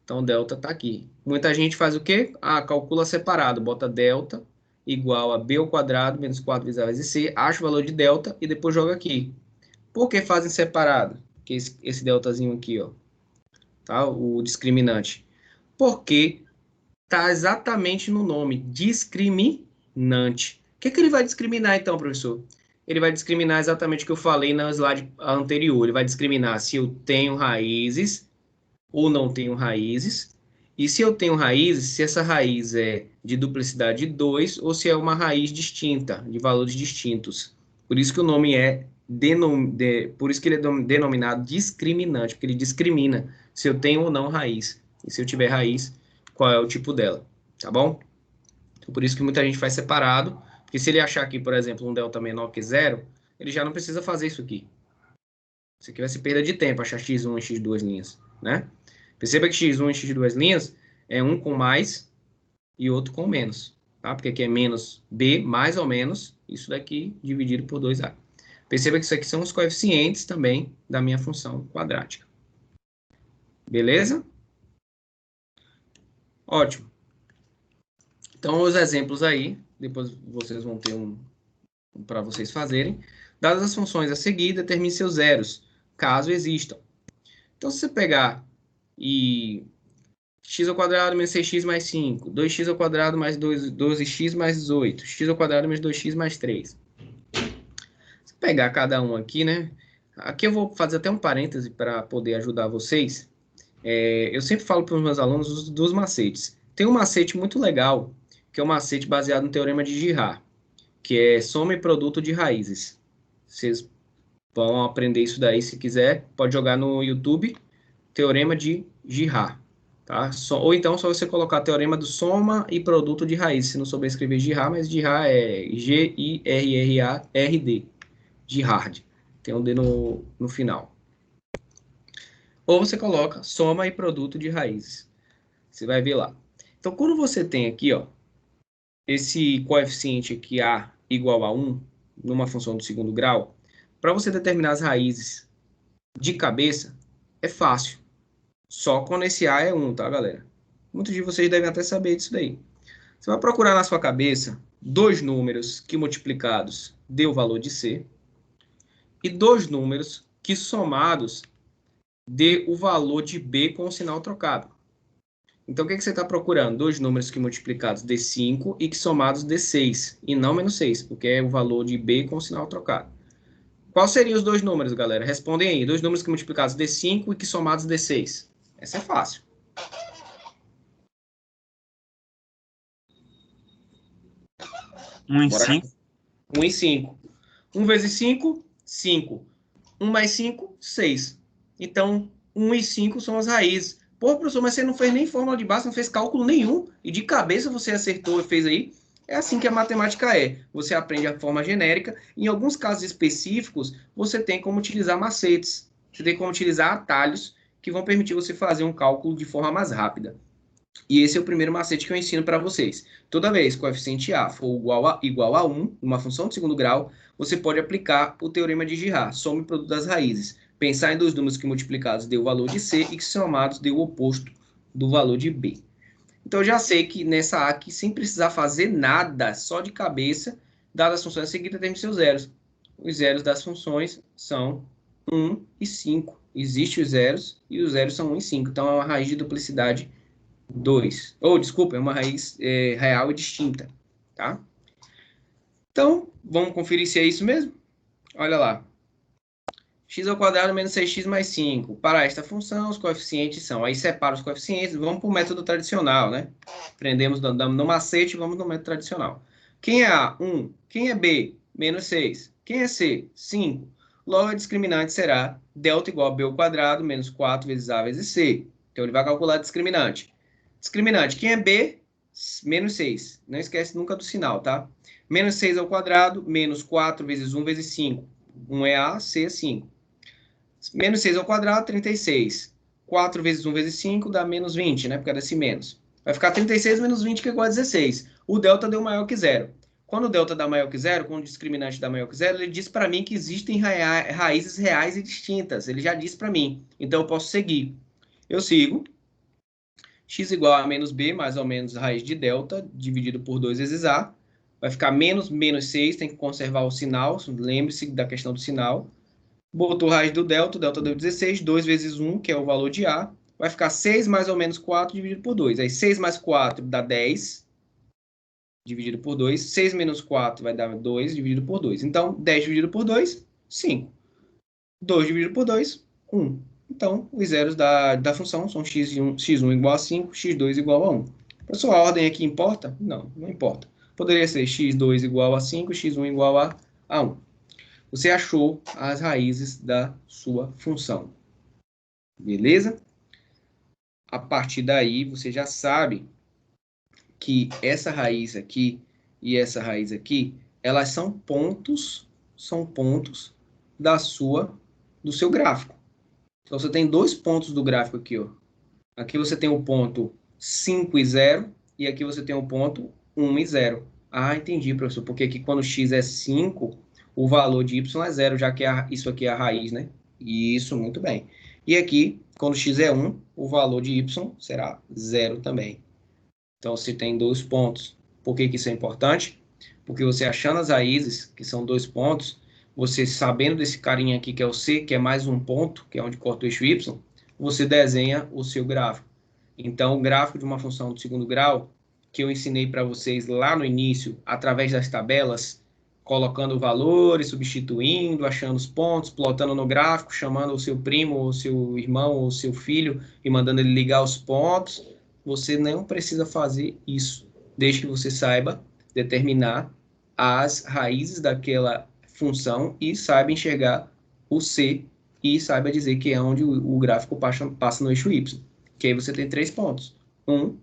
Então, o delta está aqui. Muita gente faz o quê? Calcula separado. Bota delta igual a b ao quadrado menos 4 vezes a vezes c, acha o valor de delta e depois joga aqui. Por que fazem separado? Que esse deltazinho aqui, ó. Tá? O discriminante. Porque está exatamente no nome, discriminante. O que ele vai discriminar então, professor? Ele vai discriminar exatamente o que eu falei na slide anterior. Ele vai discriminar se eu tenho raízes ou não tenho raízes. E se eu tenho raízes, se essa raiz é de duplicidade 2 ou se é uma raiz distinta, de valores distintos. Por isso que o nome é por isso que ele é denominado discriminante, porque ele discrimina se eu tenho ou não raiz. E se eu tiver raiz, qual é o tipo dela, tá bom? Então, por isso que muita gente faz separado, porque se ele achar aqui, por exemplo, um delta menor que zero, ele já não precisa fazer isso aqui. Isso aqui vai ser perda de tempo, achar x1 e x2 linhas, né? Perceba que x1 e x2 linhas é um com mais e outro com menos, tá? Porque aqui é menos b mais ou menos, isso daqui dividido por 2a. Perceba que isso aqui são os coeficientes também da minha função quadrática. Beleza? Ótimo. Então, os exemplos aí, depois vocês vão ter um para vocês fazerem. Dadas as funções a seguir, determine seus zeros, caso existam. Então, se você pegar e x ao quadrado menos 6x mais 5, 2x ao quadrado mais 12x mais 18, x ao quadrado menos 2x mais 3. Se pegar cada um aqui, né? Aqui eu vou fazer até um parêntese para poder ajudar vocês. Eu sempre falo para os meus alunos dos macetes. Tem um macete muito legal, que é um macete baseado no teorema de Girard, que é soma e produto de raízes. Vocês vão aprender isso daí, se quiser, pode jogar no YouTube, teorema de Girard. Tá? Ou então, só você colocar teorema do soma e produto de raízes, se não souber escrever Girard, mas Girard é G-I-R-R-A-R-D, Girard, tem um D no final. Ou você coloca soma e produto de raízes. Você vai ver lá. Então, quando você tem aqui, ó, esse coeficiente aqui A igual a 1, numa função do segundo grau, para você determinar as raízes de cabeça, é fácil. Só quando esse A é 1, tá, galera? Muitos de vocês devem até saber disso daí. Você vai procurar na sua cabeça dois números que multiplicados dê o valor de C e dois números que somados dê o valor de B com o sinal trocado. Então, o que você está procurando? Dois números que multiplicados dê 5 e que somados dê 6, e não menos 6, porque é o valor de B com o sinal trocado. Quais seriam os dois números, galera? Respondem aí. Dois números que multiplicados dê 5 e que somados dê 6. Essa é fácil. Um e 5. 1 e 5. 1 vezes 5, 5. 1 mais 5, 6. Então, 1 e 5 são as raízes. Pô, professor, mas você não fez nem fórmula de Bhaskara, não fez cálculo nenhum. E de cabeça você acertou e fez aí. É assim que a matemática é. Você aprende a forma genérica. Em alguns casos específicos, você tem como utilizar macetes. Você tem como utilizar atalhos que vão permitir você fazer um cálculo de forma mais rápida. E esse é o primeiro macete que eu ensino para vocês. Toda vez que o coeficiente A for igual a 1, uma função de segundo grau, você pode aplicar o teorema de Girard, soma e produto das raízes. Pensar em dois números que multiplicados deu o valor de C e que somados deu o oposto do valor de B. Então, eu já sei que nessa aqui, sem precisar fazer nada, só de cabeça, dadas as funções seguidas, temos seus zeros. Os zeros das funções são 1 e 5. Existem os zeros, e os zeros são 1 e 5. Então, é uma raiz de duplicidade 2. Desculpa, é uma raiz real e distinta. Tá? Então, vamos conferir se é isso mesmo? Olha lá. X ao quadrado menos 6x mais 5. Para esta função, os coeficientes são... Aí separa os coeficientes, vamos para o método tradicional, né? Aprendemos no macete, vamos no método tradicional. Quem é A? 1. Quem é B? Menos 6. Quem é C? 5. Logo, a discriminante será delta igual a B ao quadrado menos 4 vezes A vezes C. Então, ele vai calcular a discriminante. Discriminante, quem é B? Menos 6. Não esquece nunca do sinal, tá? Menos 6 ao quadrado, menos 4 vezes 1 vezes 5. 1 é A, C é 5. Menos 6 ao quadrado, 36. 4 vezes 1 vezes 5 dá menos 20, né? Por causa desse menos. Vai ficar 36 menos 20, que é igual a 16. O delta deu maior que zero. Quando o delta dá maior que zero, quando o discriminante dá maior que zero, ele diz para mim que existem raízes reais e distintas. Ele já disse para mim. Então, eu posso seguir. Eu sigo. X igual a menos B, mais ou menos raiz de delta, dividido por 2 vezes A. Vai ficar menos 6, tem que conservar o sinal. Lembre-se da questão do sinal. Botou raiz do delta, o delta deu 16, 2 vezes 1, que é o valor de A. Vai ficar 6 mais ou menos 4 dividido por 2. Aí 6 mais 4 dá 10, dividido por 2. 6 menos 4 vai dar 2, dividido por 2. Então, 10 dividido por 2, 5. 2 dividido por 2, 1. Então, os zeros da função são x1 igual a 5, x2 igual a 1. Pessoal, a ordem aqui importa? Não, não importa. Poderia ser x2 igual a 5, x1 igual a 1. Você achou as raízes da sua função. Beleza? A partir daí, você já sabe que essa raiz aqui e essa raiz aqui, elas são pontos do seu gráfico. Então, você tem dois pontos do gráfico aqui, ó. Aqui você tem o ponto 5 e 0, e aqui você tem o ponto 1 e 0. Ah, entendi, professor, porque aqui quando x é 5, o valor de y é 0, já que isso aqui é a raiz, né? Isso, muito bem. E aqui, quando x é 1, o valor de y será 0 também. Então, você tem dois pontos. Por que isso é importante? Porque você achando as raízes, que são dois pontos, você sabendo desse carinha aqui, que é o C, que é mais um ponto, que é onde corta o eixo y, você desenha o seu gráfico. Então, o gráfico de uma função do segundo grau, que eu ensinei para vocês lá no início, através das tabelas, colocando valores, substituindo, achando os pontos, plotando no gráfico, chamando o seu primo, ou seu irmão, ou seu filho, e mandando ele ligar os pontos, você não precisa fazer isso, desde que você saiba determinar as raízes daquela função e saiba enxergar o C e saiba dizer que é onde o gráfico passa no eixo Y. Que aí você tem 3 pontos. 1,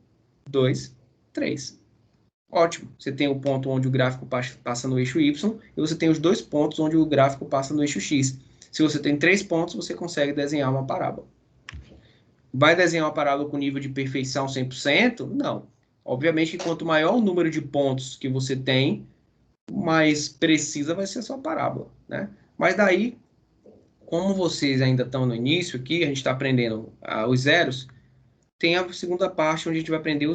2, 3. Ótimo. Você tem o ponto onde o gráfico passa no eixo Y e você tem os dois pontos onde o gráfico passa no eixo X. Se você tem 3 pontos, você consegue desenhar uma parábola. Vai desenhar uma parábola com nível de perfeição 100%? Não. Obviamente que quanto maior o número de pontos que você tem, mais precisa vai ser a sua parábola, né? Mas daí, como vocês ainda estão no início aqui, a gente está aprendendo os zeros, tem a segunda parte onde a gente vai aprender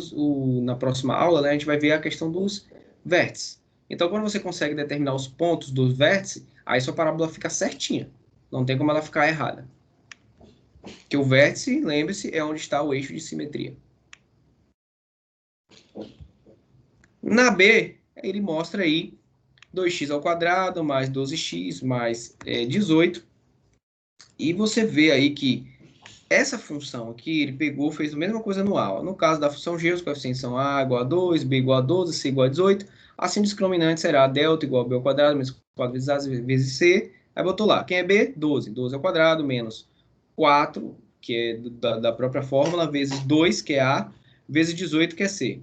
na próxima aula, né? A gente vai ver a questão dos vértices. Então, quando você consegue determinar os pontos dos vértices, aí sua parábola fica certinha. Não tem como ela ficar errada. Porque o vértice, lembre-se, é onde está o eixo de simetria. Na B, ele mostra aí 2x ao quadrado mais 12x mais 18. E você vê aí que essa função aqui, ele pegou, fez a mesma coisa no A. No caso da função G, os coeficientes são A igual a 2, B igual a 12, C igual a 18. Assim, o discriminante será delta igual a B ao quadrado menos 4 vezes A vezes C. Aí botou lá. Quem é B? 12. 12 ao quadrado menos 4, que é da própria fórmula, vezes 2, que é A, vezes 18, que é C.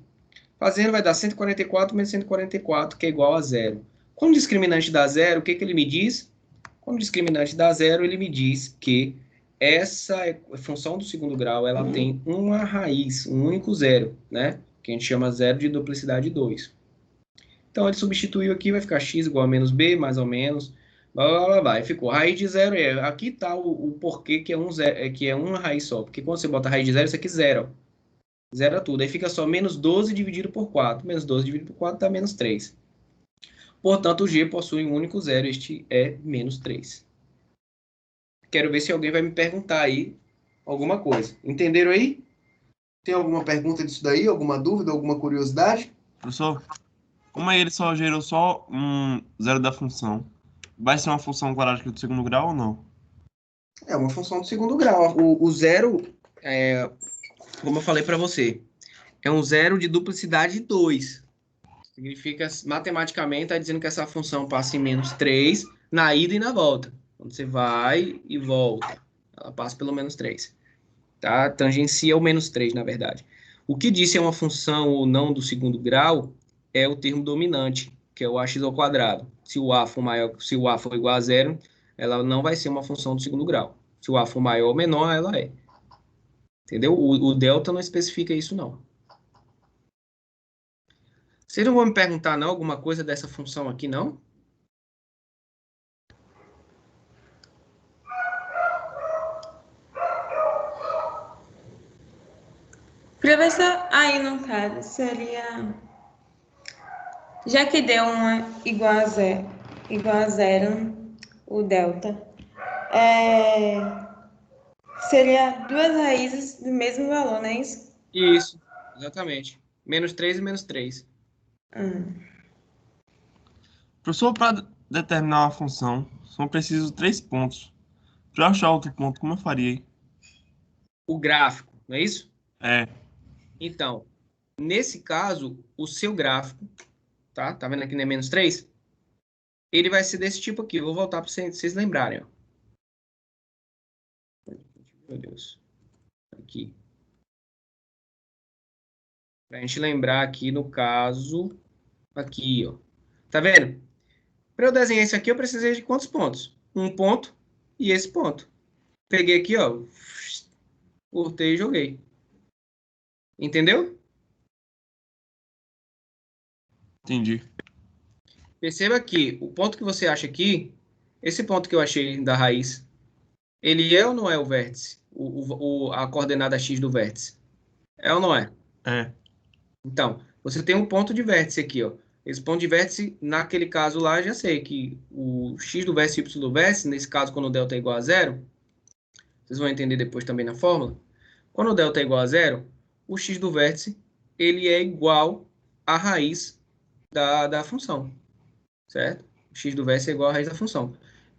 Fazendo vai dar 144 menos 144, que é igual a 0. Quando o discriminante dá 0, o que ele me diz? Quando o discriminante dá 0, ele me diz que essa função do segundo grau, ela tem uma raiz, um único zero, né? Que a gente chama zero de duplicidade 2. Então, ele substituiu aqui, vai ficar x igual a menos b, mais ou menos, blá, blá, blá, blá. E ficou raiz de zero. Aqui está o porquê que é uma raiz só. Porque quando você bota raiz de zero, isso aqui é zero. Zera tudo. Aí fica só menos 12 dividido por 4. Menos 12 dividido por 4 dá menos 3. Portanto, o G possui um único zero. Este é menos 3. Quero ver se alguém vai me perguntar aí alguma coisa. Entenderam aí? Tem alguma pergunta disso daí? Alguma dúvida? Alguma curiosidade? Professor, como aí ele só gerou só um zero da função, vai ser uma função quadrática do segundo grau ou não? É uma função do segundo grau. O zero, como eu falei para você, é um zero de duplicidade 2. Significa, matematicamente, está dizendo que essa função passa em menos 3 na ida e na volta. Quando você vai e volta, ela passa pelo menos 3. Tá? Tangencia o menos 3, na verdade. O que diz se é uma função ou não do segundo grau é o termo dominante, que é o ax ao quadrado. Se o a for maior, se o a for igual a zero, ela não vai ser uma função do segundo grau. Se o a for maior ou menor, ela é. Entendeu? O delta não especifica isso, não. Vocês não vão me perguntar, não, alguma coisa dessa função aqui, não? Professor, aí no caso seria, já que deu uma igual a zero, o delta, seria duas raízes do mesmo valor, não é isso? Isso, exatamente. Menos 3 e menos 3. Professor, para determinar uma função, são precisos 3 pontos. Para achar outro ponto, como eu faria aí? O gráfico, não é isso? É, Então, nesse caso, o seu gráfico, tá? Tá vendo aqui, né? Menos 3? Ele vai ser desse tipo aqui. Eu vou voltar para vocês lembrarem, ó. Meu Deus. Aqui. Pra gente lembrar aqui no caso, aqui, ó. Tá vendo? Para eu desenhar isso aqui, eu precisei de quantos pontos? Um ponto e esse ponto. Peguei aqui, ó. Cortei e joguei. Entendeu? entendi. Perceba que o ponto que você acha aqui, esse ponto que eu achei da raiz, ele é ou não é o vértice? A coordenada x do vértice? É ou não é? É, Então, você tem um ponto de vértice aqui, ó. Esse ponto de vértice, naquele caso lá, já sei que o x do vértice e y do vértice, nesse caso, quando o delta é igual a zero, vocês vão entender depois também na fórmula. Quando o delta é igual a zero, o x do vértice, ele é igual à raiz da função, certo? O x do vértice é igual à raiz da função.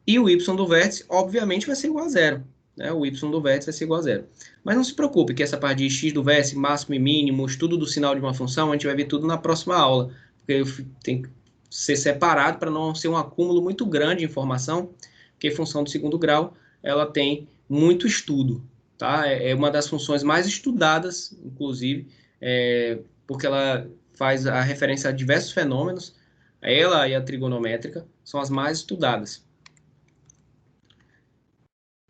E o y do vértice, obviamente, vai ser igual a zero. Né? O y do vértice vai ser igual a zero. Mas não se preocupe que essa parte de x do vértice, máximo e mínimo, estudo do sinal de uma função, a gente vai ver tudo na próxima aula. Porque tem que ser separado para não ser um acúmulo muito grande de informação, porque função do segundo grau, ela tem muito estudo. Tá? É uma das funções mais estudadas, inclusive, porque ela faz a referência a diversos fenômenos. Ela e a trigonométrica são as mais estudadas.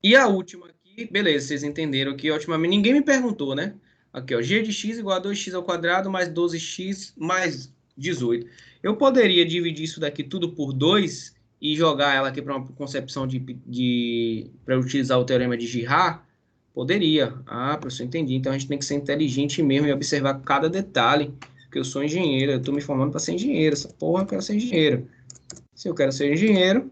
E a última aqui, beleza, vocês entenderam aqui, ótimo. Ninguém me perguntou, né? Aqui, ó, g de x igual a 2x ao quadrado mais 12x mais 18. Eu poderia dividir isso daqui tudo por 2 e jogar ela aqui para uma concepção para utilizar o teorema de Girard? Poderia. Ah, professor, entendi. Então a gente tem que ser inteligente mesmo e observar cada detalhe, porque eu sou engenheiro, eu estou me formando para ser engenheiro. Essa porra, eu quero ser engenheiro. Se eu quero ser engenheiro,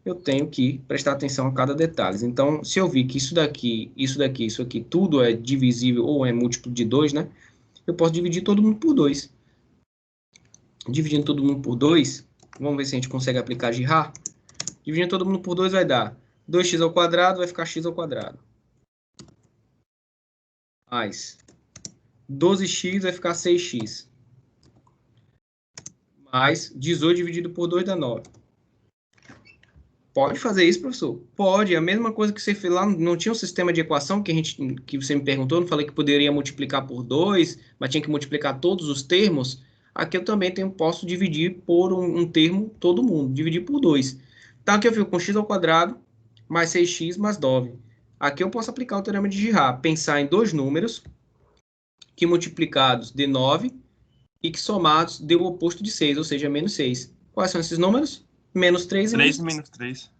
eu tenho que prestar atenção a cada detalhe. Então, se eu vi que isso daqui, isso aqui, tudo é divisível ou é múltiplo de 2, né? Eu posso dividir todo mundo por 2. Dividindo todo mundo por 2, vamos ver se a gente consegue aplicar Girard. Dividindo todo mundo por 2 vai dar 2x ao quadrado, vai ficar x ao quadrado. Mais 12x vai ficar 6x. Mais 18 dividido por 2 dá 9. Pode fazer isso, professor? Pode. A mesma coisa que você fez lá, não tinha um sistema de equação que você me perguntou, não falei que poderia multiplicar por 2, mas tinha que multiplicar todos os termos. Aqui eu também posso dividir por um termo todo mundo, dividir por 2. Então aqui eu fico com x ao quadrado mais 6x mais 9. Aqui eu posso aplicar o teorema de Girard, pensar em dois números que multiplicados dê 9 e que somados dê o oposto de 6, ou seja, menos 6. Quais são esses números? Menos 3 e menos 3 e menos 3.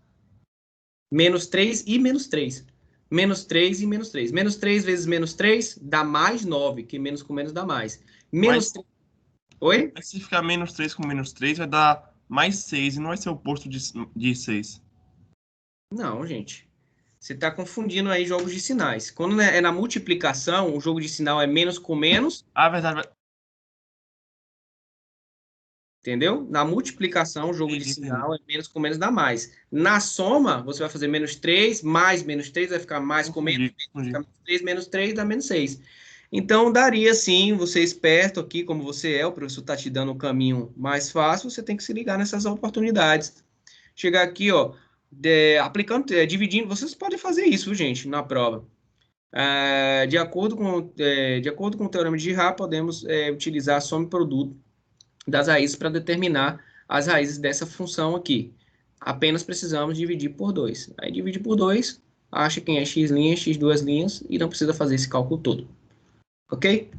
Menos 3 e menos 3. menos 3 e menos 3. Menos 3 vezes menos 3 dá mais 9, que menos com menos dá mais. Menos... Oi? Mas se ficar menos 3 com menos 3, vai dar mais 6 e não vai ser o oposto de 6. Não, gente. Você está confundindo aí jogos de sinais. Quando é na multiplicação, o jogo de sinal é menos com menos, Ah, verdade. entendeu? Na multiplicação, o jogo de Entendi. sinal é menos com menos dá mais. Na soma, você vai fazer menos 3, mais menos 3, vai ficar mais com menos, vai ficar menos 3 dá menos 6. Então, daria sim, você esperto aqui, como você é, o professor está te dando um caminho mais fácil, você tem que se ligar nessas oportunidades. Chegar aqui, ó, aplicando, dividindo, vocês podem fazer isso, gente, na prova. De acordo com o teorema de Girard, podemos utilizar a soma e produto das raízes para determinar as raízes dessa função aqui. Apenas precisamos dividir por 2. Aí divide por 2, acha quem é x linhas, x duas linhas, e não precisa fazer esse cálculo todo. Ok?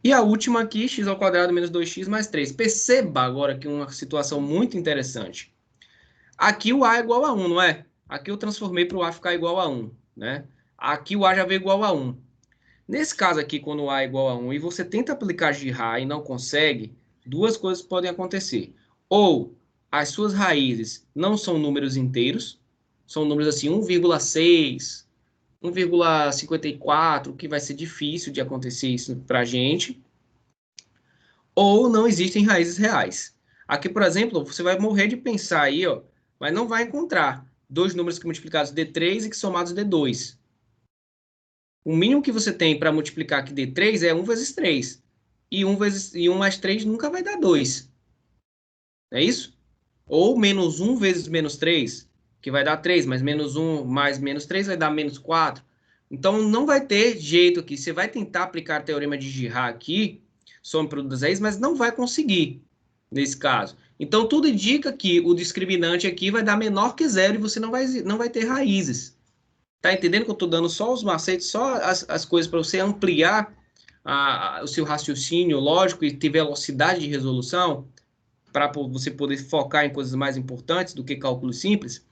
E a última aqui, x ao quadrado menos 2x mais 3. Perceba agora aqui uma situação muito interessante. Aqui o a é igual a 1, não é? Aqui eu transformei para o a ficar igual a 1, né? Aqui o a já veio igual a 1. Nesse caso aqui, quando o a é igual a 1 e você tenta aplicar Girard e não consegue, duas coisas podem acontecer. Ou as suas raízes não são números inteiros, são números assim 1,6, 1,54, que vai ser difícil de acontecer isso para a gente. Ou não existem raízes reais. Aqui, por exemplo, você vai morrer de pensar aí, ó, mas não vai encontrar dois números que multiplicados d3 e que somados d2. O mínimo que você tem para multiplicar aqui d3 é 1 vezes 3. E 1 mais 3 nunca vai dar 2. É isso? Ou menos 1 vezes menos 3, que vai dar 3, mas menos 1 mais menos 3 vai dar menos 4. Então, não vai ter jeito aqui. Você vai tentar aplicar o teorema de Girard aqui, soma e produto das raízes, mas não vai conseguir nesse caso. Então, tudo indica que o discriminante aqui vai dar menor que zero e você não vai ter raízes. Tá entendendo que eu estou dando só os macetes, só as coisas para você ampliar o seu raciocínio lógico e ter velocidade de resolução para você poder focar em coisas mais importantes do que cálculos simples?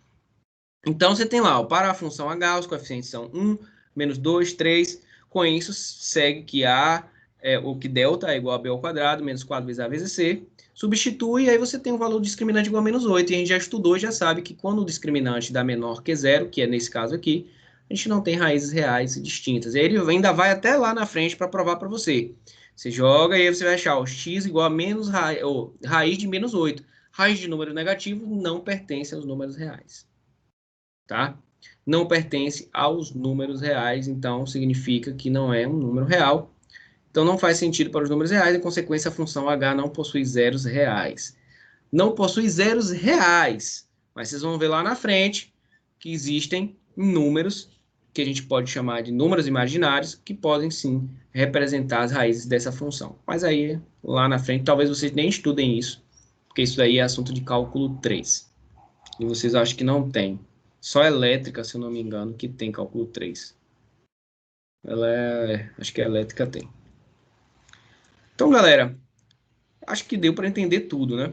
Então, você tem lá, para a função h, os coeficientes são 1, menos 2, 3. Com isso, segue que ou que delta é igual a b ao quadrado, menos 4 vezes a vezes c. Substitui, e aí você tem um valor do discriminante igual a menos 8. E a gente já estudou e já sabe que quando o discriminante dá menor que zero, que é nesse caso aqui, a gente não tem raízes reais distintas. E aí ele ainda vai até lá na frente para provar para você. Você joga e aí você vai achar o x igual a menos raiz de menos 8. Raiz de número negativo não pertence aos números reais. Tá? Não pertence aos números reais, então significa que não é um número real. Então não faz sentido para os números reais, em consequência a função h não possui zeros reais. Não possui zeros reais, mas vocês vão ver lá na frente que existem números que a gente pode chamar de números imaginários que podem sim representar as raízes dessa função. Mas aí lá na frente talvez vocês nem estudem isso, porque isso daí é assunto de cálculo 3. E vocês acham que não tem. Só elétrica, se eu não me engano, que tem cálculo 3. Acho que a elétrica tem. Então, galera, acho que deu para entender tudo, né?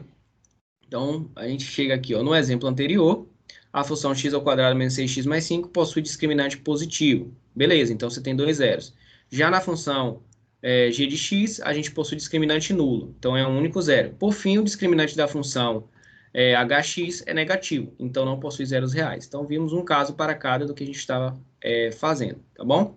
Então, a gente chega aqui, ó, no exemplo anterior, a função x ao quadrado menos 6x mais 5 possui discriminante positivo. Beleza, então você tem dois zeros. Já na função g de x, a gente possui discriminante nulo. Então, é um único zero. Por fim, o discriminante da função hx é negativo, então não possui zeros reais. Então, vimos um caso para cada do que a gente estava fazendo, tá bom?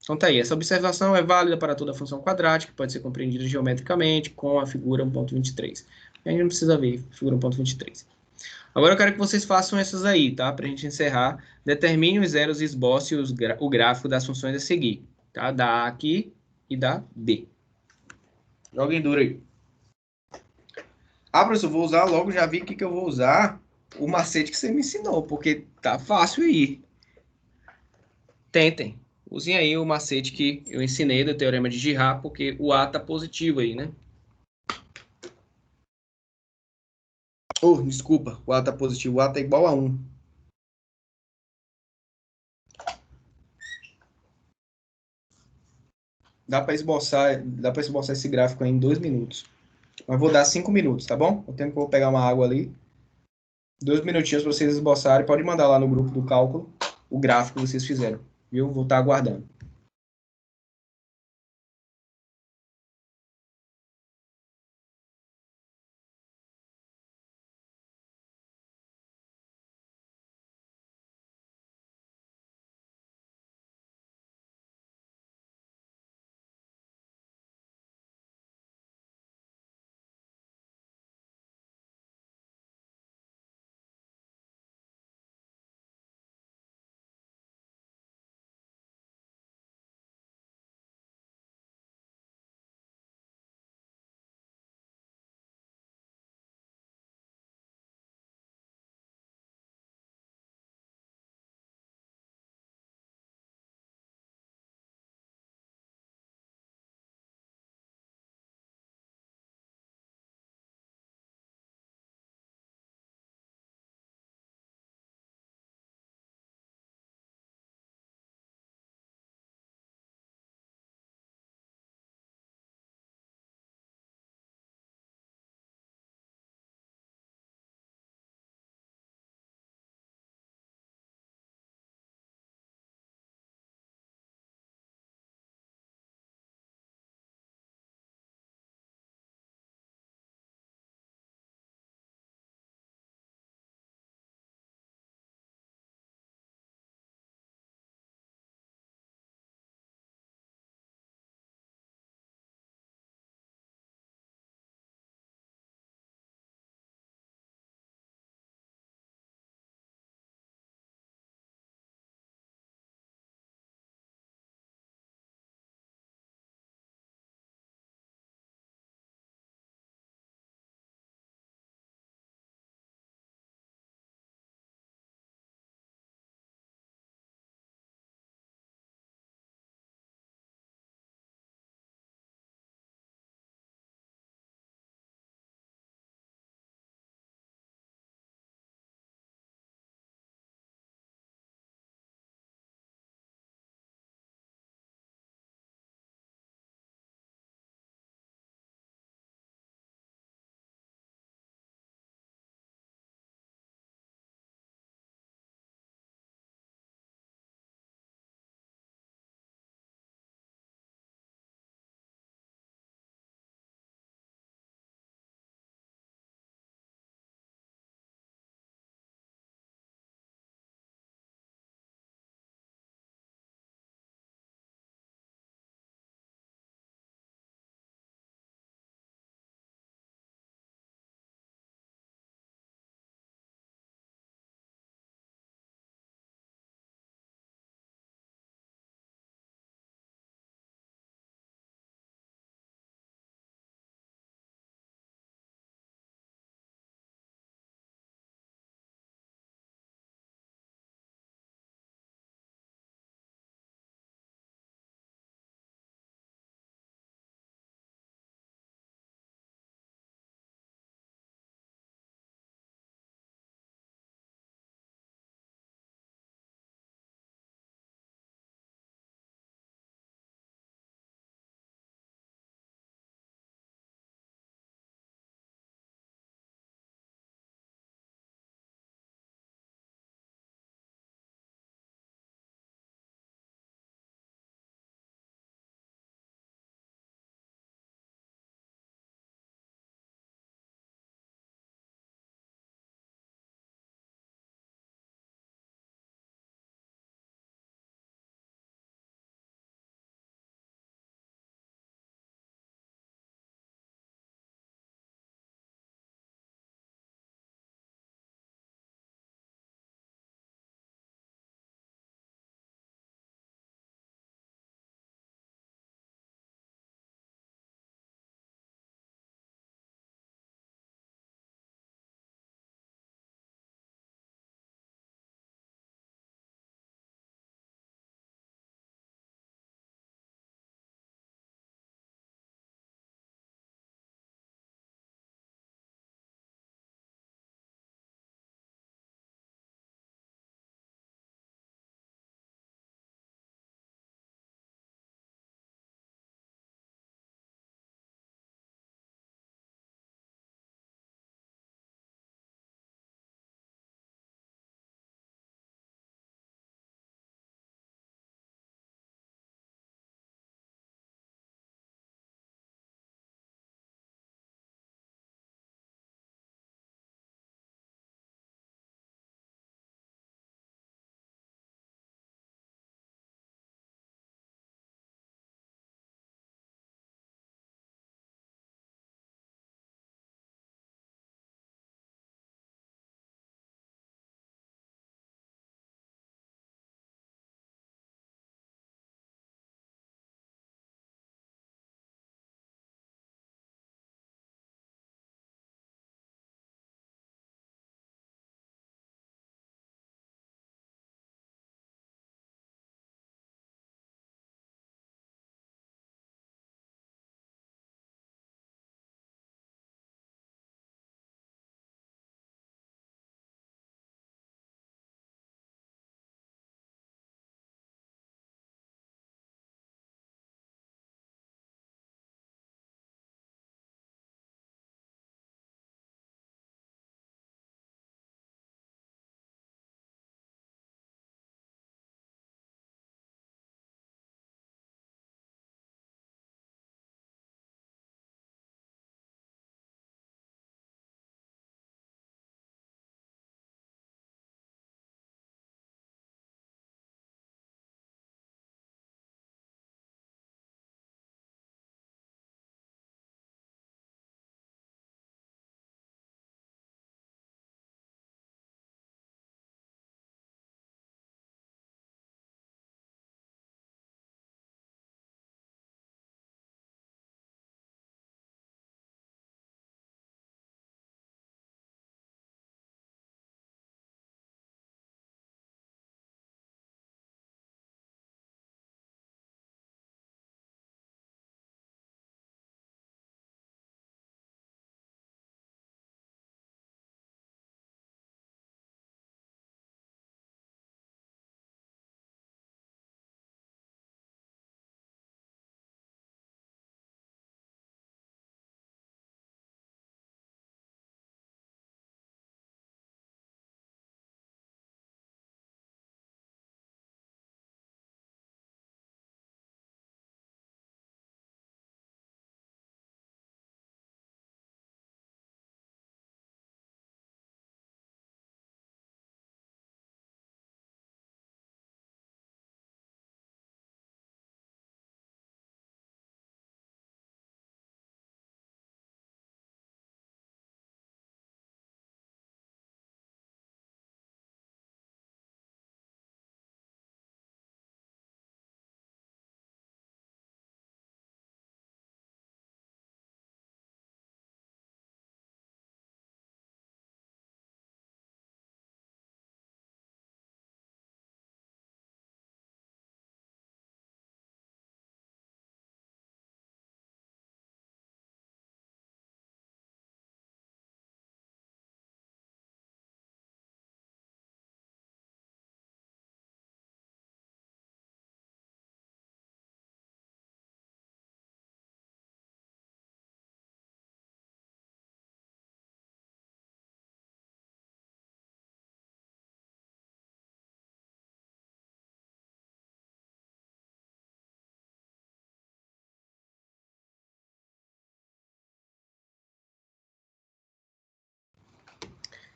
Então, tá aí. Essa observação é válida para toda função quadrática, pode ser compreendida geometricamente com a figura 1.23. A gente não precisa ver figura 1.23. Agora eu quero que vocês façam essas aí, tá? Para a gente encerrar. Determine os zeros e esboce o gráfico das funções a seguir, tá? Da A aqui e da B. Joguem duro aí. Ah, professor, vou usar logo, já vi que eu vou usar o macete que você me ensinou, porque tá fácil aí. Tentem. Usem aí o macete que eu ensinei do teorema de Girard, porque o A tá positivo aí, né? Oh, desculpa, o A tá positivo, o A tá igual a 1. Dá para esboçar esse gráfico aí em 2 minutos. Mas vou dar 5 minutos, tá bom? Eu tenho que vou pegar uma água ali. 2 minutinhos para vocês esboçarem. Pode mandar lá no grupo do cálculo o gráfico que vocês fizeram. Viu? Vou estar aguardando.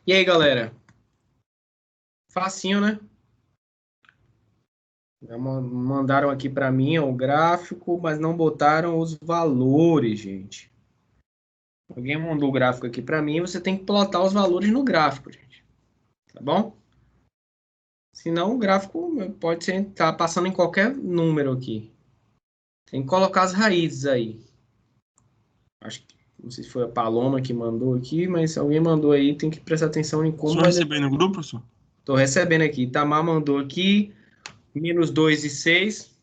E aí, galera? Facinho, né? Mandaram aqui para mim o gráfico, mas não botaram os valores, gente. Alguém mandou o gráfico aqui para mim, você tem que plotar os valores no gráfico, gente. Tá bom? Senão o gráfico pode ser tá passando em qualquer número aqui. Tem que colocar as raízes aí. Acho que não sei se foi a Paloma que mandou aqui, mas se alguém mandou aí, tem que prestar atenção em como Só receber no grupo, professor? Tô recebendo aqui. Tamar mandou aqui menos 2 e 6.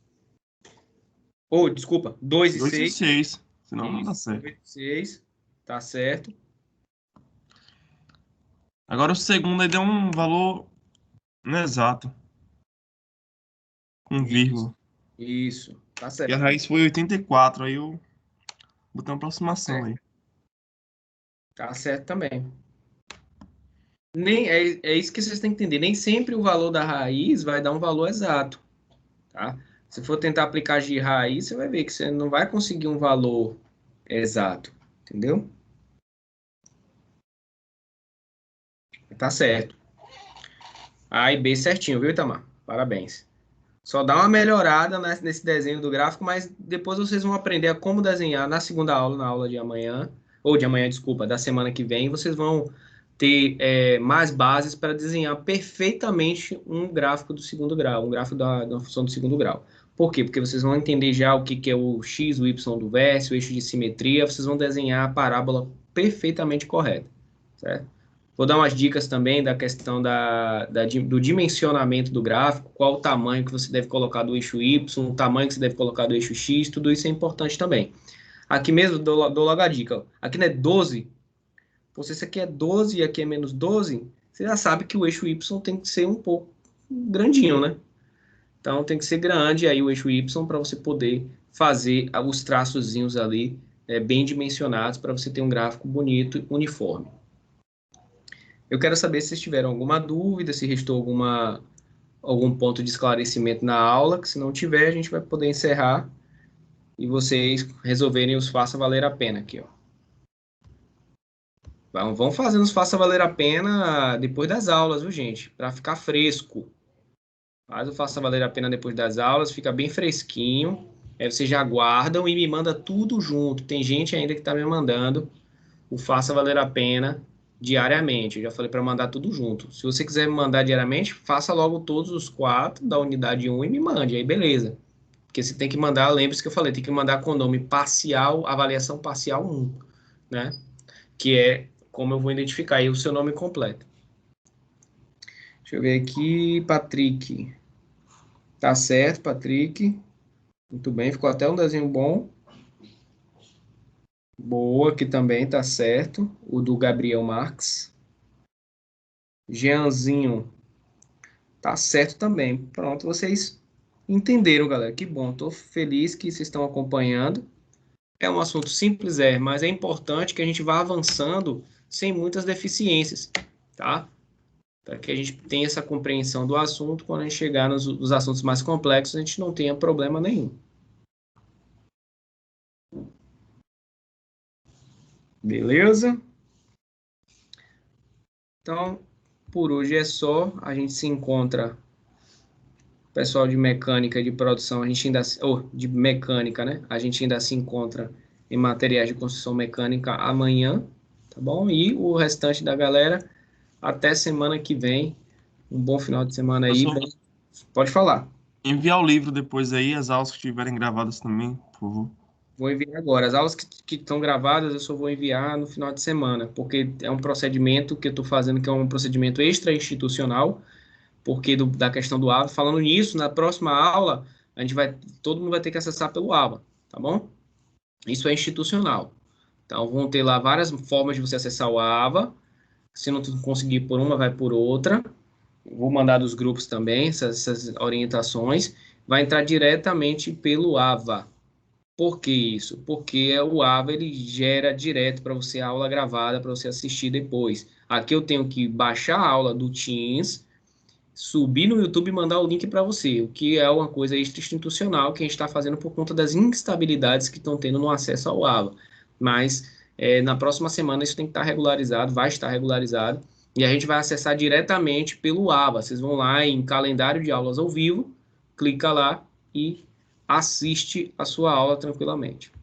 Ou, desculpa, 2 e 2 e 6. 6. Senão não dá certo. 2 e 6. Tá certo. Agora o segundo aí deu um valor inexato. Com vírgula. Isso. Tá E a certo. raiz foi 84. Aí eu botei uma aproximação aí. Tá certo também. É isso que vocês têm que entender. Nem sempre o valor da raiz vai dar um valor exato. Tá? Se for tentar aplicar de raiz, você vai ver que você não vai conseguir um valor exato. Entendeu? Tá certo. A e B certinho, viu, Itamar? Parabéns. Só dá uma melhorada nesse desenho do gráfico, mas depois vocês vão aprender a como desenhar na segunda aula, na aula de amanhã, ou de amanhã, desculpa, da semana que vem, vocês vão ter mais bases para desenhar perfeitamente um gráfico do segundo grau, um gráfico da função do segundo grau. Por quê? Porque vocês vão entender já o que é o x, o y do vértice, o eixo de simetria, vocês vão desenhar a parábola perfeitamente correta, certo? Vou dar umas dicas também da questão do dimensionamento do gráfico, qual o tamanho que você deve colocar do eixo Y, o tamanho que você deve colocar do eixo X, tudo isso é importante também. Aqui mesmo, dou logo a dica. Aqui não é 12, se isso aqui é 12 e aqui é menos 12, você já sabe que o eixo Y tem que ser um pouco grandinho, né? Então tem que ser grande aí o eixo Y para você poder fazer os traçozinhos ali bem dimensionados para você ter um gráfico bonito e uniforme. Eu quero saber se vocês tiveram alguma dúvida, se restou algum ponto de esclarecimento na aula, que se não tiver, a gente vai poder encerrar e vocês resolverem os faça valer a pena aqui, ó. Vão fazendo os faça valer a pena depois das aulas, viu, gente? Para ficar fresco. Faz o faça valer a pena depois das aulas, fica bem fresquinho. Aí vocês já guardam e me manda tudo junto. Tem gente ainda que está me mandando o faça valer a pena diariamente. Eu já falei para mandar tudo junto. Se você quiser me mandar diariamente, faça logo todos os 4 da unidade 1 e me mande, aí beleza. Porque você tem que mandar, lembre-se que eu falei, tem que mandar com o nome parcial, avaliação parcial 1, né? Que é como eu vou identificar aí o seu nome completo. Deixa eu ver aqui, Patrick. Tá certo, Patrick. Muito bem, ficou até um desenho bom. Boa, aqui também tá certo. O do Gabriel Marques. Jeanzinho. Tá certo também. Pronto, vocês entenderam, galera. Que bom. Tô feliz que vocês estão acompanhando. É um assunto simples, mas é importante que a gente vá avançando sem muitas deficiências, tá? Para que a gente tenha essa compreensão do assunto, quando a gente chegar nos assuntos mais complexos, a gente não tenha problema nenhum. Beleza? Então, por hoje é só. A gente se encontra, pessoal de mecânica e de produção, a gente ainda, de mecânica, né? A gente ainda se encontra em materiais de construção mecânica amanhã, tá bom? E o restante da galera, até semana que vem. Um bom final de semana aí. Pode falar. Enviar o livro depois aí, as aulas que estiverem gravadas também, por favor. Vou enviar agora. As aulas que estão gravadas eu só vou enviar no final de semana, porque é um procedimento que eu estou fazendo, que é um procedimento extra-institucional, porque da questão do AVA. Falando nisso, na próxima aula, todo mundo vai ter que acessar pelo AVA, tá bom? Isso é institucional. Então, vão ter lá várias formas de você acessar o AVA. Se não conseguir por uma, vai por outra. Vou mandar dos grupos também essas orientações. Vai entrar diretamente pelo AVA. Por que isso? Porque o AVA ele gera direto para você a aula gravada para você assistir depois. Aqui eu tenho que baixar a aula do Teams, subir no YouTube e mandar o link para você, o que é uma coisa extra-institucional que a gente está fazendo por conta das instabilidades que estão tendo no acesso ao AVA. Mas na próxima semana isso tem que estar regularizado, vai estar regularizado. E a gente vai acessar diretamente pelo aba. Vocês vão lá em calendário de aulas ao vivo, clica lá e assiste a sua aula tranquilamente.